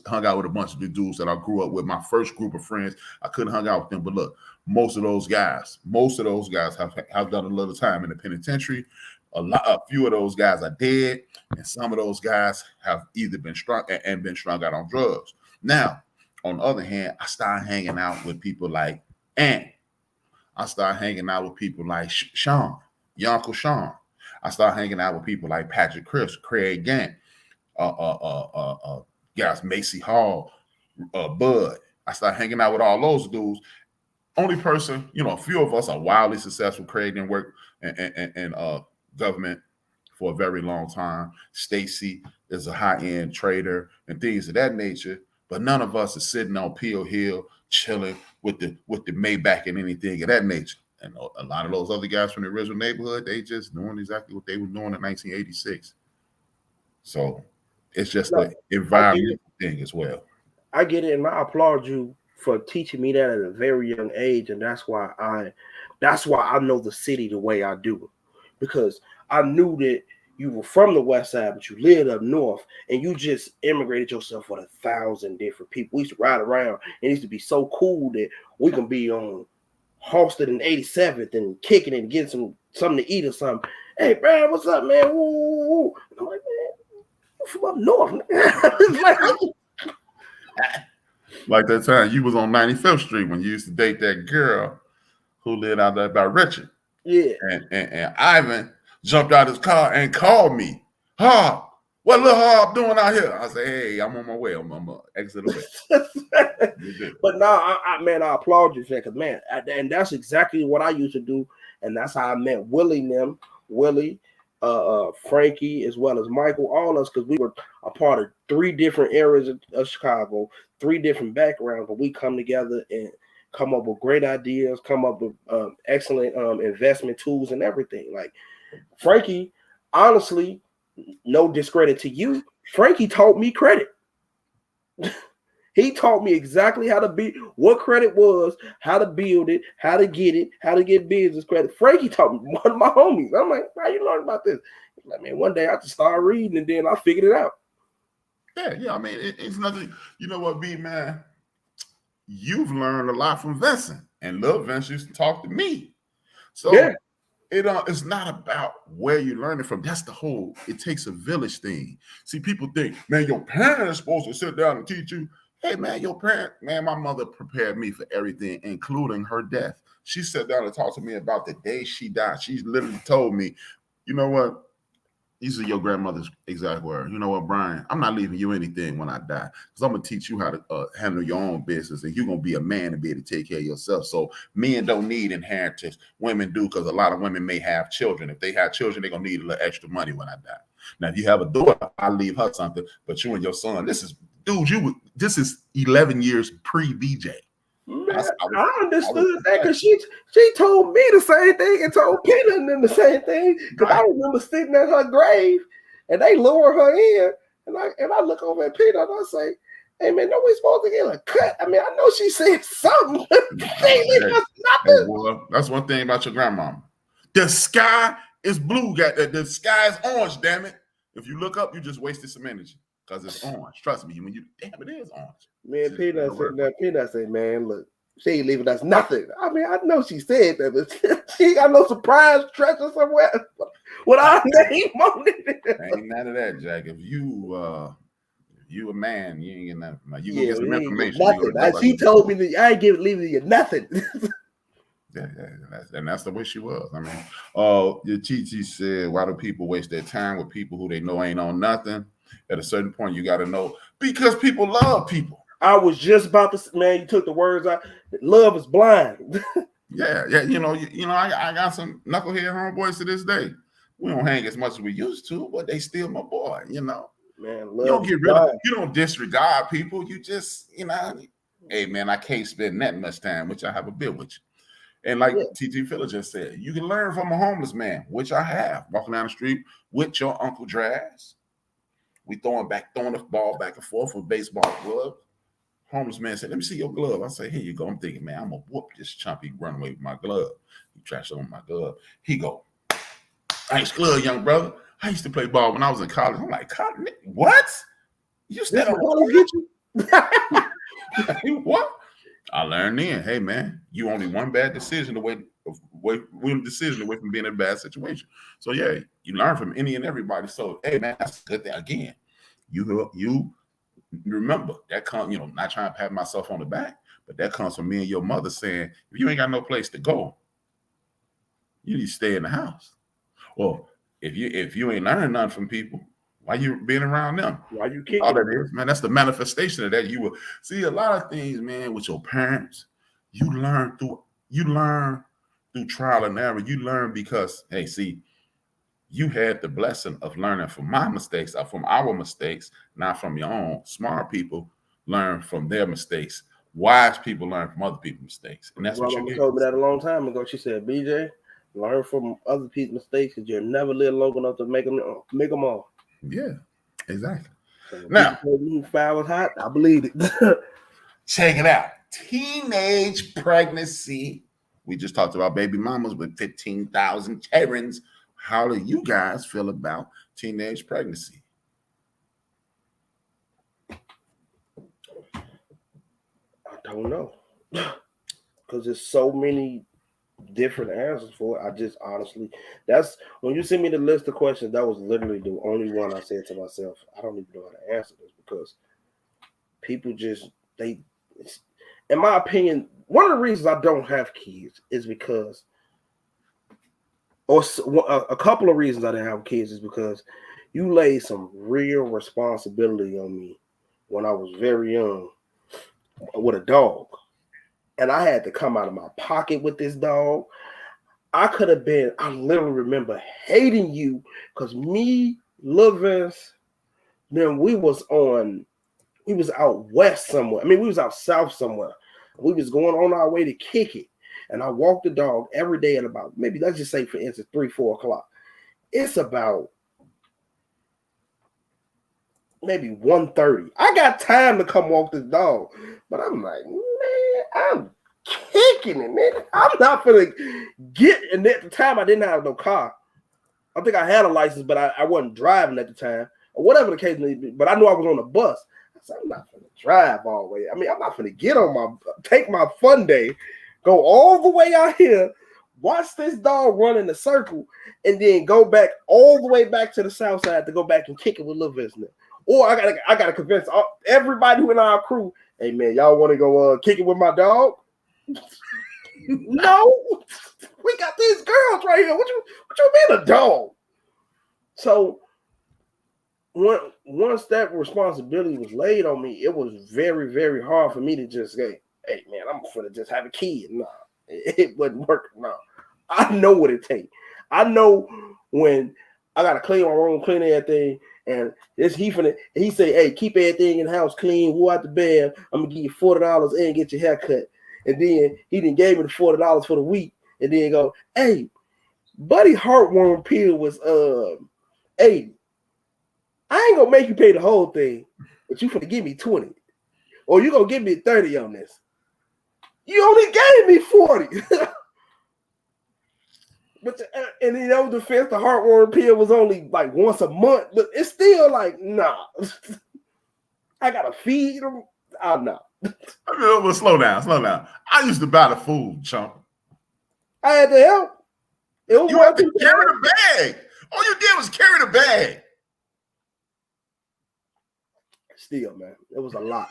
hung out with a bunch of the dudes that I grew up with, my first group of friends. I couldn't hang out with them, but look, most of those guys have done a little time in the penitentiary. A few of those guys are dead, and some of those guys have either been strung out on drugs. Now, on the other hand, I started hanging out with people like Ant. I started hanging out with people like Sean, your Uncle Sean. I started hanging out with people like Patrick Chris, Craig Gant, guys, Macy Hall, Bud. I started hanging out with all those dudes. Only person, a few of us are wildly successful. Craig didn't work in government for a very long time. Stacy is a high-end trader and things of that nature. But none of us are sitting on Peel Hill chilling with the Maybach and anything of that nature. And a lot of those other guys from the original neighborhood, they just doing exactly what they were doing in 1986. So it's just an environmental thing as well. I get it, and I applaud you for teaching me that at a very young age, and that's why I know the city the way I do, because I knew that you were from the West Side, but you lived up north, and you just immigrated yourself with 1,000 different people. We used to ride around, and it used to be so cool that we can be on Halsted and 87th and kicking and getting something to eat or something. Hey, Brian, what's up, man? Woo. I'm like, man, I'm from up north. Like that time you was on 95th Street when you used to date that girl who lived out there by Richard. Yeah. And Ivan jumped out his car and called me. Harp, what little Harp doing out here? I said, hey, I'm on my way. I'm on my exit away. But now, I applaud you for that, because, man, and that's exactly what I used to do, and that's how I met Willie, Frankie, as well as Michael, all us, because we were a part of 3 different areas of Chicago, 3 different backgrounds, but we come together and come up with great ideas, come up with excellent investment tools and everything. Like Frankie, honestly, no discredit to you, Frankie taught me credit. He taught me exactly what credit was, how to build it, how to get business credit. Frankie taught me, one of my homies. I'm like, how you learn about this? He's like, man, one day I just started reading and then I figured it out. Yeah. I mean, it's nothing. You know what, B, man? You've learned a lot from Vincent, and Lil Vince used to talk to me. So yeah. It's not about where you learn it from. That's the whole, it takes a village thing. See, people think, man, your parents are supposed to sit down and teach you. Hey, man, my mother prepared me for everything, including her death. She sat down and talked to me about the day she died. She literally told me, you know what? These are your grandmother's exact words. You know what, Brian? I'm not leaving you anything when I die, because I'm gonna teach you how to handle your own business, and you're gonna be a man and be able to take care of yourself. So men don't need inheritance. Women do, because a lot of women may have children. If they have children, they're gonna need a little extra money when I die. Now, if you have a daughter, I'll leave her something. But you and your son, this is 11 years pre-BJ. Man, I understood that because she told me the same thing and told Peter and them the same thing. Because I remember sitting at her grave and they lower her in, and I look over at Peter and I say, "Hey man, no, we supposed to get a cut." I mean, I know she said something. Nothing. Hey, well, that's one thing about your grandmama. The sky is blue. The sky is orange. Damn it! If you look up, you just wasted some energy because it's orange. Trust me, it is orange. Man, Peanut sitting there. Peanut say, "Man, look, she ain't leaving us nothing." I mean, I know she said that, but she ain't got no surprise treasure somewhere with our name on it. Ain't none of that, Jack. If you a man, you ain't getting nothing. You gonna get some information. Nothing. She told me that I ain't leaving you nothing. Yeah, and that's the way she was. I mean, your Chi said, "Why do people waste their time with people who they know ain't on nothing?" At a certain point, you got to know, because people love people. I was just about to, man, you took the words out. Love is blind. yeah. You know, I got some knucklehead homeboys to this day. We don't hang as much as we used to, but they still my boy, you know. Man, you don't get rid of, you don't disregard people. You just, hey man, I can't spend that much time, which I have a bit with you. And like TG Phillip just said, you can learn from a homeless man, which I have, walking down the street with your Uncle Draz. We throwing the ball back and forth with baseball glove. Homeless man said, "Let me see your glove." I say, "Here you go." I'm thinking, man, I'm gonna whoop this chump. He run away with my glove. He trashed on my glove. He go, "Nice glove, young brother. I used to play ball when I was in college." I'm like, "College? What? You still get you?" What? I learned then, hey man, you only one bad decision away from being in a bad situation. So yeah, you learn from any and everybody. So hey man, that's a good thing. Again, you remember that comes, not trying to pat myself on the back, but that comes from me and your mother saying, if you ain't got no place to go, you need to stay in the house. Well, if you ain't learning nothing from people, why you being around them? Why you kicking? All that is, man, that's the manifestation of that. You will see a lot of things, man, with your parents. You learn through trial and error. You learn because, hey, see, you had the blessing of learning from my mistakes or from our mistakes, not from your own. Smart people learn from their mistakes. Wise people learn from other people's mistakes. And that's what you told me that a long time ago. She said, "BJ, learn from other people's mistakes because you'll never live long enough to make them all." Yeah, exactly. So now, fire was hot. I believe it. Check it out. Teenage pregnancy. We just talked about baby mamas with 15,000 children. How do you guys feel about teenage pregnancy? I don't know, because there's so many different answers for it. I just honestly, that's when you sent me the list of questions, that was literally the only one I said to myself, I don't even know how to answer this, because people just, in my opinion, one of the reasons I don't have kids is because, or a couple of reasons I didn't have kids is because you laid some real responsibility on me when I was very young with a dog. And I had to come out of my pocket with this dog. I literally remember hating you because me, Lil Vince, then we was out west somewhere. I mean, we was out south somewhere. We was going on our way to kick it. And I walked the dog every day at about, maybe let's just say, for instance, 3-4 o'clock. It's about maybe 1:30. I got time to come walk this dog. But I'm like, man, I'm kicking it, man. I'm not gonna get, and at the time I didn't have no car. I think I had a license, but I wasn't driving at the time, or whatever the case may be. But I knew I was on the bus. I said, I'm not gonna drive all the way. I mean, I'm not gonna take my fun day, go all the way out here, watch this dog run in a circle, and then go back all the way back to the south side to go back and kick it with Lil Vince. Or I gotta convince everybody who in our crew, hey man, y'all want to go kick it with my dog? No, we got these girls right here. What you mean a dog? So once that responsibility was laid on me, it was very, very hard for me to just say, hey, man, I'm going to just have a kid. No, it wasn't working. No, I know what it takes. I know when I got to clean my room, clean everything, and he say, hey, keep everything in the house clean, go out the bed, I'm going to give you $40 and get your hair cut. And then he done gave me the $40 for the week, and then go, hey, Buddy heartworm pill was $80. I ain't gonna make you pay the whole thing, but you finna give me 20, or you gonna give me 30 on this. You only gave me 40. But and in your defense, the heartworm pill was only like once a month, but it's still like, nah. I gotta feed them. I'm not. I mean, slow down. I used to buy the food, chump. I had to help. You had to carry the bag. All you did was carry the bag. Still, man, it was a lot.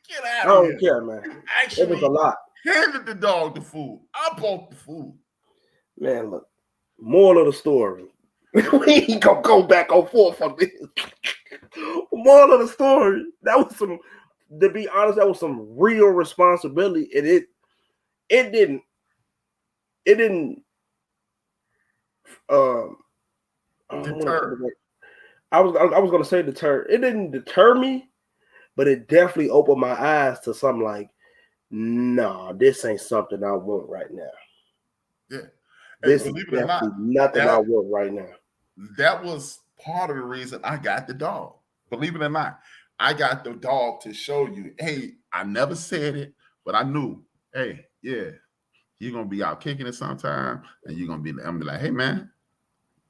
Get out I of don't care, man. Actually, it was a lot. Handed the dog the food. I bought the food. Man, look. Moral of the story. We ain't gonna go back and forth on this. Moral of the story. That was to be honest, that was some real responsibility, and it didn't deter. I was gonna say deter. It didn't deter me, but it definitely opened my eyes to something like, no, this ain't something I want right now. Yeah. This is definitely nothing I want right now. That was part of the reason I got the dog. Believe it or not, I got the dog to show you, hey, I never said it, but I knew, hey, yeah, you're gonna be out kicking it sometime, and I'm gonna be like, hey man,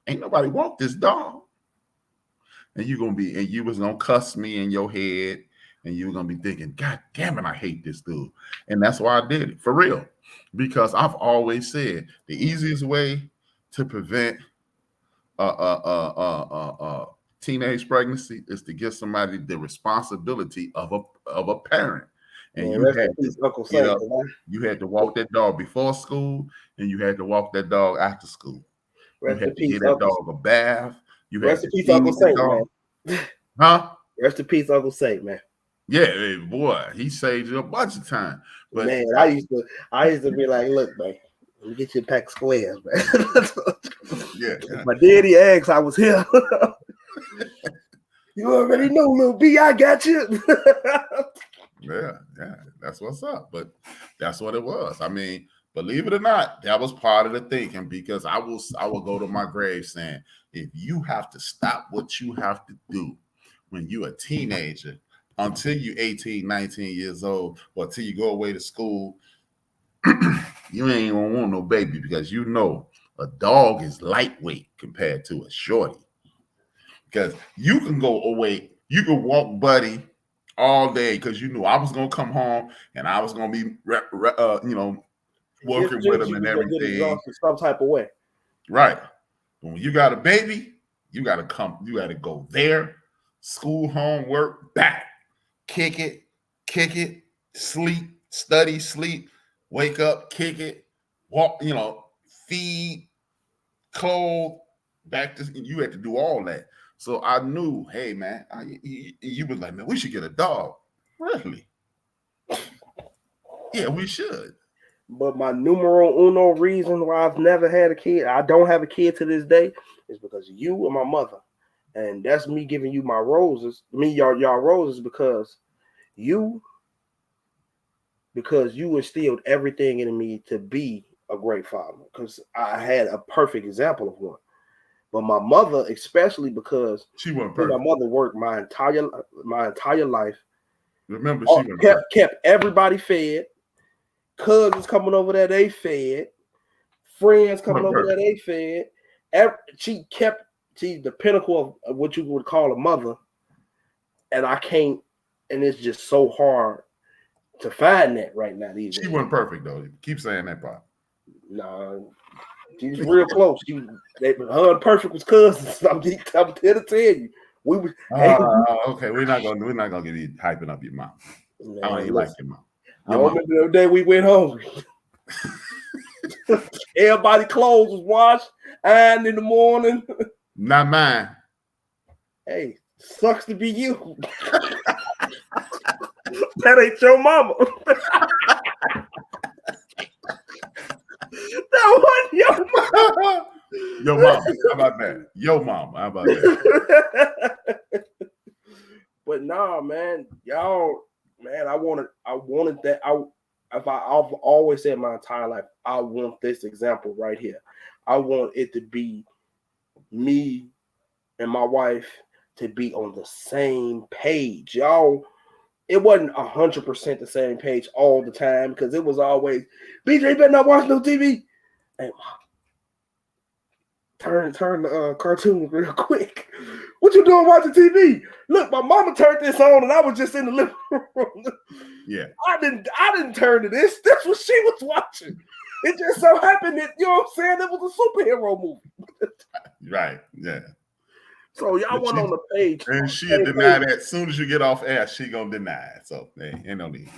ain't nobody want this dog. And you was gonna cuss me in your head, and you were gonna be thinking, God damn it, I hate this dude. And that's why I did it, for real. Because I've always said the easiest way to prevent teenage pregnancy is to give somebody the responsibility of a parent. And you had to walk that dog before school, and you had to walk that dog after school. You had to give that dog a bath. Rest in peace, Uncle Saint, man. Huh? Rest in peace, Uncle Saint, man. Yeah, boy, he saved you a bunch of time. But man, I used to be like, look, man, let me get you a pack of squares, man. Yeah. My daddy asked, I was here. You already know, little B, I got you. Yeah, that's what's up. But that's what it was. I mean, believe it or not, that was part of the thinking, because I will go to my grave saying, if you have to stop what you have to do when you're a teenager until you're 18, 19 years old, or until you go away to school, you ain't gonna want no baby, because you know a dog is lightweight compared to a shorty. Because you can go away, you can walk Buddy all day, because you knew I was gonna come home and I was gonna be working with him and everything. Some type of way. Right. When you got a baby, you gotta go there, school, home, work, back, kick it, sleep, study, sleep, wake up, kick it, walk, feed, clothe, back to, you had to do all that. So I knew, hey man, you was like, man, we should get a dog. Really? Yeah, we should. But my numero uno reason why I've never had a kid, I don't have a kid to this day, is because of you and my mother. And that's me giving you my roses, y'all roses, because you instilled everything in me to be a great father, because I had a perfect example of one. But my mother, especially because she wasn't perfect. My mother worked my entire life. Remember, she kept everybody fed. Cousins coming over there, they fed. Friends coming over there, they fed. She's the pinnacle of what you would call a mother. And it's just so hard to find that right now. She wasn't perfect, though. Keep saying that part. Nah, she's real close. Her and Perfect was cousins. I'm here to tell you. Okay, we're not gonna get you hyping up your mom. Man, I don't even like your mom. I remember the day we went hungry. Everybody's clothes was washed, ironed in the morning. Not mine. Hey, Sucks to be you. That ain't your mama. That wasn't your mama. Yo mama, how about that? Yo mama, how about that? But nah, man, y'all, man, I wanted that. I've always said my entire life, I want this example right here. I want it to be me and my wife to be on the same page, y'all. It wasn't 100% the same page all the time because it was always, BJ better not watch no TV. And turn the cartoon real quick. What you doing watching TV? Look, my mama turned this on and I was just in the living room. Yeah. I didn't turn to this. That's what she was watching. It just so happened that, you know what I'm saying, it was a superhero movie. Right. Yeah. So y'all went on the page. And she'll deny that as soon as you get off air, she gonna deny it. So ain't no need.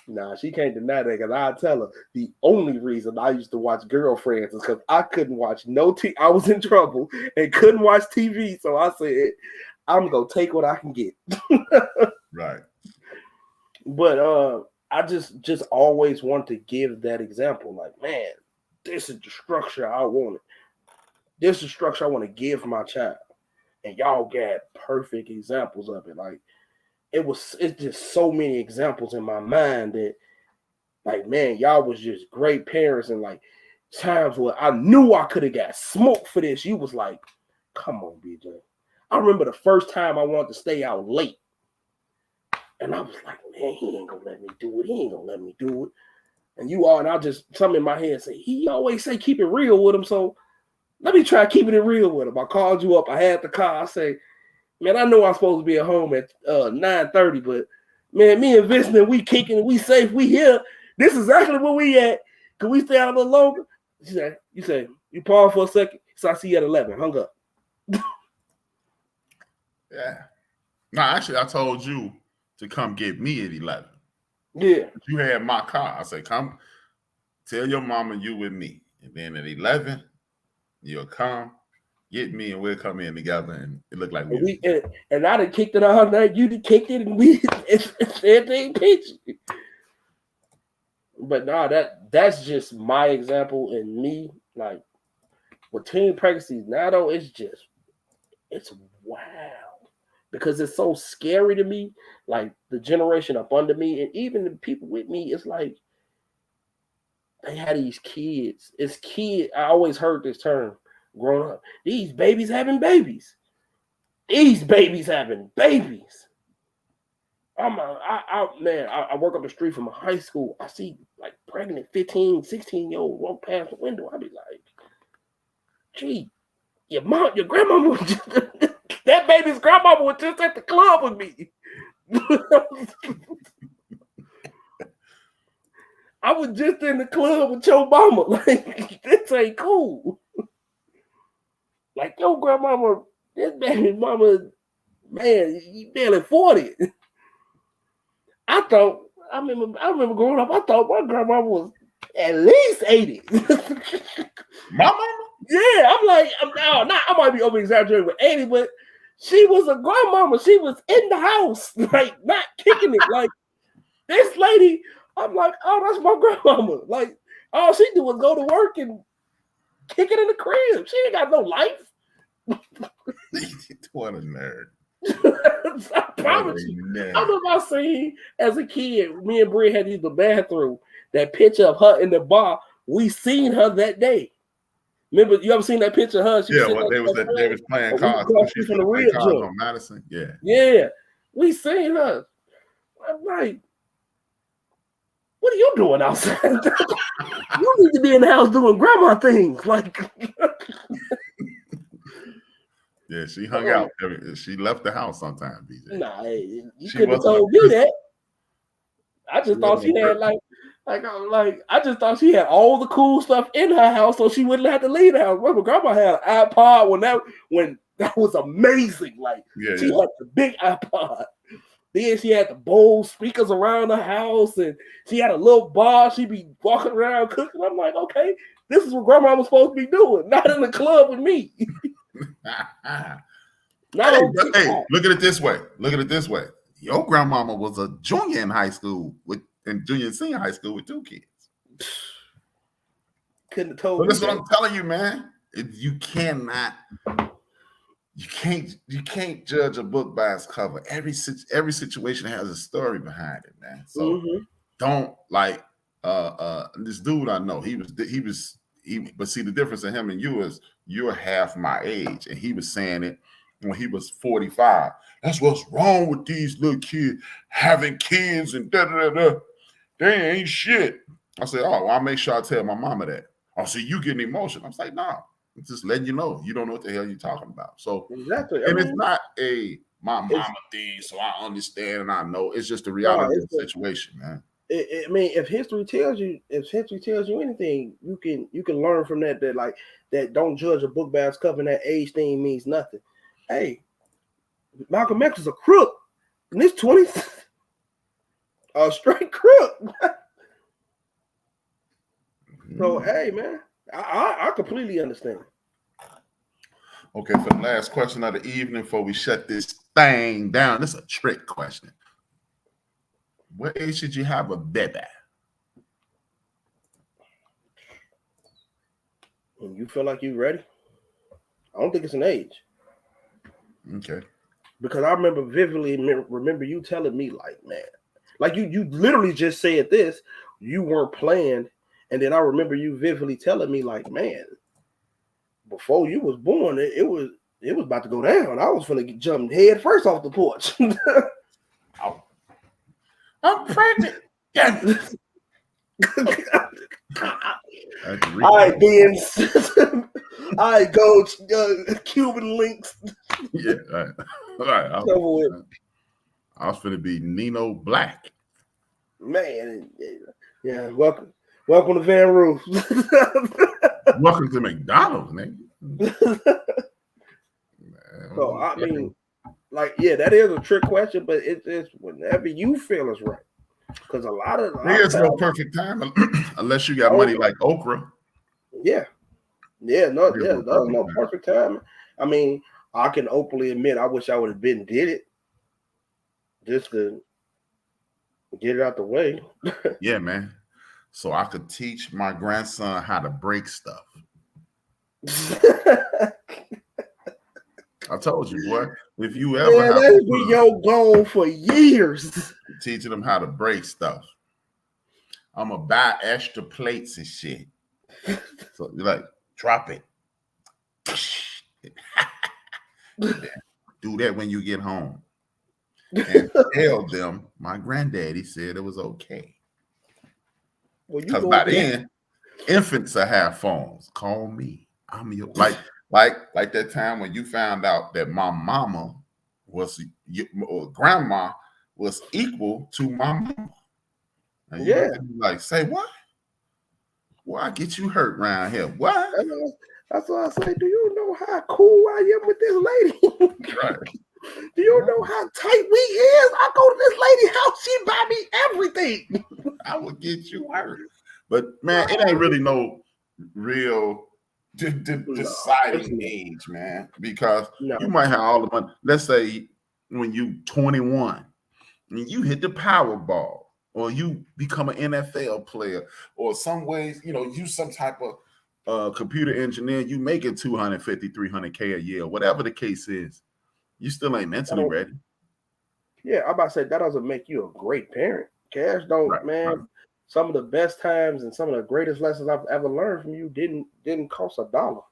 Nah, she can't deny that because I tell her the only reason I used to watch Girlfriends is because I couldn't watch no TV. I was in trouble and couldn't watch TV. So I said, I'm gonna take what I can get. Right. But I just always want to give that example. Like, man, this is the structure I wanted. This is the structure I want to give my child. And y'all got perfect examples of it. Like, it's just so many examples in my mind that, like, man, y'all was just great parents. And like times where I knew I could have got smoked for this. You was like, come on, BJ. I remember the first time I wanted to stay out late. And I was like, man, he ain't gonna let me do it. He ain't gonna let me do it. And you all, and I just, something in my head say, he always say keep it real with him. So let me try keeping it real with him. I called you up. I had the car. I say, man, I know I'm supposed to be at home at 9:30, but man, me and Vincent, we kicking, we safe, we here. This is exactly where we at. Can we stay out a little longer? You say, you pause for a second. So I see you at 11. Hung up. Yeah. No, actually, I told you to come get me at 11. Yeah. You had my car. I said, come tell your mama you with me. And then at 11, you'll come, get me, and we'll come in together. And it looked like and I done kicked it all night. You done kicked it, and we everything peachy. But nah, that's just my example and me. Like with teen pregnancies now, though, it's wow. Because it's so scary to me, like the generation up under me and even the people with me, it's like they had these kids. It's kids. I always heard this term growing up. These babies having babies. These babies having babies. I work up the street from a high school. I see like pregnant 15, 16-year-old walk past the window. I be like, gee, your grandmama was just that baby's grandmama was just at the club with me. I was just in the club with your mama. Like, this ain't cool. Like, your grandmama, this baby mama, man, you barely 40. I remember growing up, I thought my grandmama was at least 80. My mama? Yeah, I'm like, I might be over exaggerating with 80, but she was a grandmama. She was in the house, like not kicking it. Like this lady, I'm like, oh, that's my grandmama. Like all she do was go to work and kick it in the crib. She ain't got no life. What a nerd. I promise you. I remember I seen as a kid, me and Brie had to use the bathroom. That picture of her in the bar, we seen her that day. Remember, you ever seen that picture of her? They was playing cards. She from the real cards on Madison. Yeah. Yeah. We seen her. I'm like, what are you doing outside? You need to be in the house doing grandma things. Like yeah, she hung out. She left the house sometime, BJ. Nah, you couldn't have told me that. I just thought she had I just thought she had all the cool stuff in her house, so she wouldn't have to leave the house. Remember, grandma had an iPod when that was amazing. Like she had the big iPod. Then she had the bowl speakers around the house, and she had a little bar. She'd be walking around cooking. I'm like, okay, this is what grandma was supposed to be doing, not in the club with me. No, hey, look at it this way. Your grandmama was a junior in high school and junior and senior high school with 2 kids. Couldn't have told But me that's what I'm telling you, man. You can't judge a book by its cover. Every situation has a story behind it, man. So don't like this dude I know. But see, the difference in him and you is you're half my age, and he was saying it when he was 45. That's what's wrong with these little kids having kids and da da da da. They ain't shit. I said, oh, well, I'll make sure I tell my mama that. Oh, see, you getting emotional. I was like, no, I'm just letting you know. You don't know what the hell you're talking about. So exactly, and it's not my mama thing, so I understand and I know. It's just the reality of the situation, man. I mean, if history tells you anything, you can learn from that. That don't judge a book by its cover. And that age thing means nothing. Hey, Malcolm X is a crook in his 20s, a straight crook. So hey, man, I completely understand. Okay, for the last question of the evening, before we shut this thing down, this is a trick question. What age should you have a baby? When you feel like you're ready. I don't think it's an age. Okay. Because I vividly remember you telling me, like, man, like you literally just said this. You weren't planned, and then I remember you vividly telling me, like, man, before you was born, it was about to go down. I was finna jump head first off the porch. I'm pregnant. Yeah. All right, Ben. All right, Coach. Cuban links. Yeah. All right. I was finna be Nino Black. Man, yeah. Welcome to Van Roof. Welcome to McDonald's, nigga. So I mean, like, yeah, that is a trick question, but it's whenever you feel is right. Because a lot of there's no perfect time unless you got money like Okra. Yeah, there's no perfect time. I mean, I can openly admit I wish I would have did it just to get it out the way. Yeah, man. So I could teach my grandson how to break stuff. I told you, boy. If you ever that's been your goal for years. Teaching them how to break stuff. I'm gonna buy extra plates and shit. So you're like, drop it. Do that when you get home. And tell them my granddaddy said it was okay. Because by then, infants will have phones. Call me. I'm your like that time when you found out that my mama or grandma was equal to my mama. And you like, say what? Well, I get you hurt around here. What? That's why I say, do you know how cool I am with this lady? Right. Do you know how tight we is? I go to this lady house, she buy me everything. I will get you hurt. But man, it ain't really no real deciding age, man. Because you might have all the money. Let's say when you 21 and you hit the Powerball, or you become an NFL player, or some ways, you some type of computer engineer, you make it 250, 300K a year, whatever the case is, you still ain't mentally ready. Yeah, I'm about to say that doesn't make you a great parent. Cash don't, man. Right. Some of the best times and some of the greatest lessons I've ever learned from you didn't cost $1.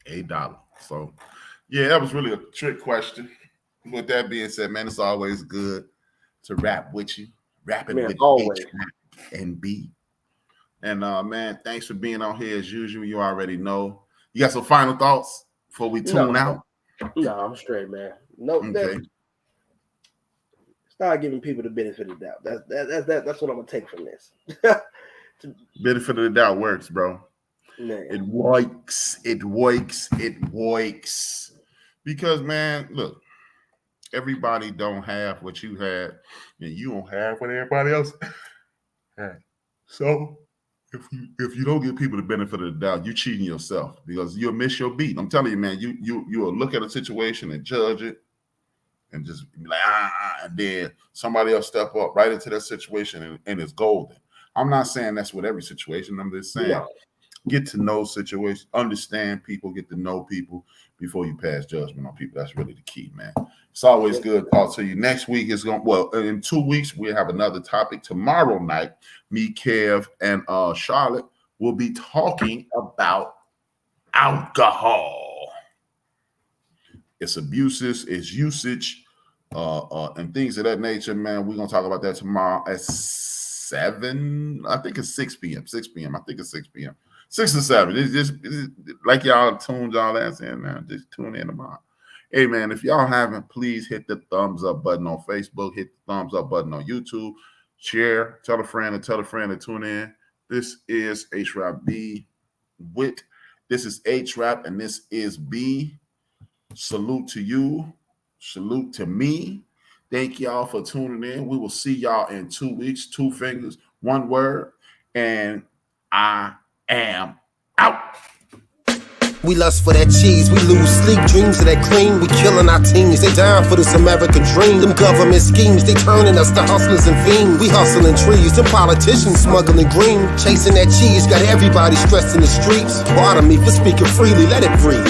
$1. So, yeah, that was really a trick question. With that being said, man, it's always good to rap with you. Rapping with HRap and B. And man, thanks for being on here as usual. You already know. You got some final thoughts before we tune out? No, I'm straight, man. No, okay. Start giving people the benefit of the doubt. That's what I'm gonna take from this. Benefit of the doubt works, bro. Man. It works. Because, man, look, everybody don't have what you had, and you don't have what everybody else had. So if you don't give people the benefit of the doubt, you're cheating yourself because you'll miss your beat. I'm telling you, man, you will look at a situation and judge it and just be like, and then somebody else step up right into that situation and it's golden. I'm not saying that's with every situation. I'm just saying get to know situations, understand people, get to know people before you pass judgment on people. That's really the key, man. It's always good to talk to you. Next week is in 2 weeks, we'll have another topic. Tomorrow night, me, Kev, and Charlotte will be talking about alcohol. Its abuses, its usage, and things of that nature, man. We're going to talk about that tomorrow at 7. I think it's 6 p.m. 6 p.m. I think it's 6 p.m. 6 or 7. It's just like y'all tuned y'all last in, man. Just tune in tomorrow. Hey, man, if y'all haven't, please hit the thumbs up button on Facebook. Hit the thumbs up button on YouTube. Share. Tell a friend to tune in. This is HRap B. This is HRap, and this is B. Salute to you. Salute to me. Thank y'all for tuning in. We will see y'all in 2 weeks. 2 fingers, 1 word, and I am out. We lust for that cheese, we lose sleep, dreams of that cream. We killing our teens, they dying for this American dream. Them government schemes, they turning us to hustlers and fiends. We hustling trees, them politicians smuggling green. Chasing that cheese, got everybody stressed in the streets. Pardon me for speaking freely, let it breathe.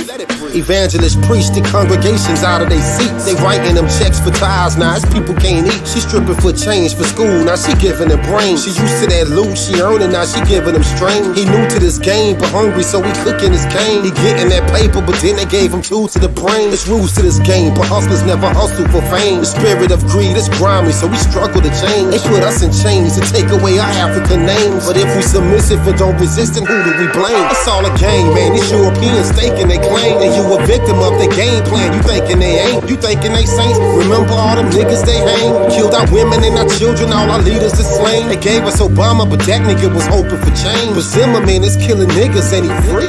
Evangelists preach the congregations out of their seats. They writing them checks for tithes, now it's people can't eat. She stripping for change for school, now she giving them brains. She used to that loot, she earning, now she giving them strain. He new to this game, but hungry, so he cooking his cane. He getting that paper, but then they gave him 2 to the brain. It's rules to this game, but hustlers never hustle for fame. The spirit of greed is grimy, so we struggle to change. They put us in chains to take away our African names. But if we submissive and don't resist, then who do we blame? It's all a game, man. These Europeans staking they claim. And you a victim of their game plan. You thinking they ain't, you thinking they saints. Remember all them niggas they hang? Killed our women and our children, all our leaders is slain. They gave us Obama, but that nigga was hoping for change. But Zimmerman is killing niggas and he free.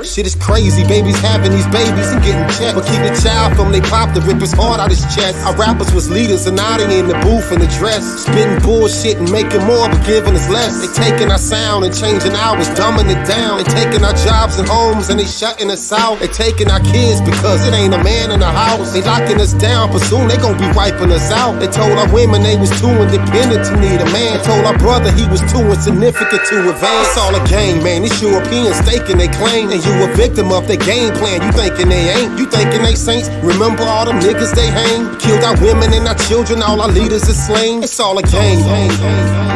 Shit is crazy, babies having these babies and getting checked. But keep the child from they pop to rip his heart out his chest. Our rappers was leaders and now they in the booth and the dress. Spitting bullshit and making more but giving us less. They taking our sound and changing ours, dumbing it down. They taking our jobs and homes and they shutting us out. They taking our kids because it ain't a man in the house. They locking us down, but soon they gon' be wiping us out. They told our women they was too independent to need a man. They told our brother he was too insignificant to advance. It's all a game, man. These Europeans staking they claim. And you a victim of their game plan. You thinking they ain't, you thinking they saints. Remember all them niggas they hang. Killed our women and our children, all our leaders is slain. It's all a game.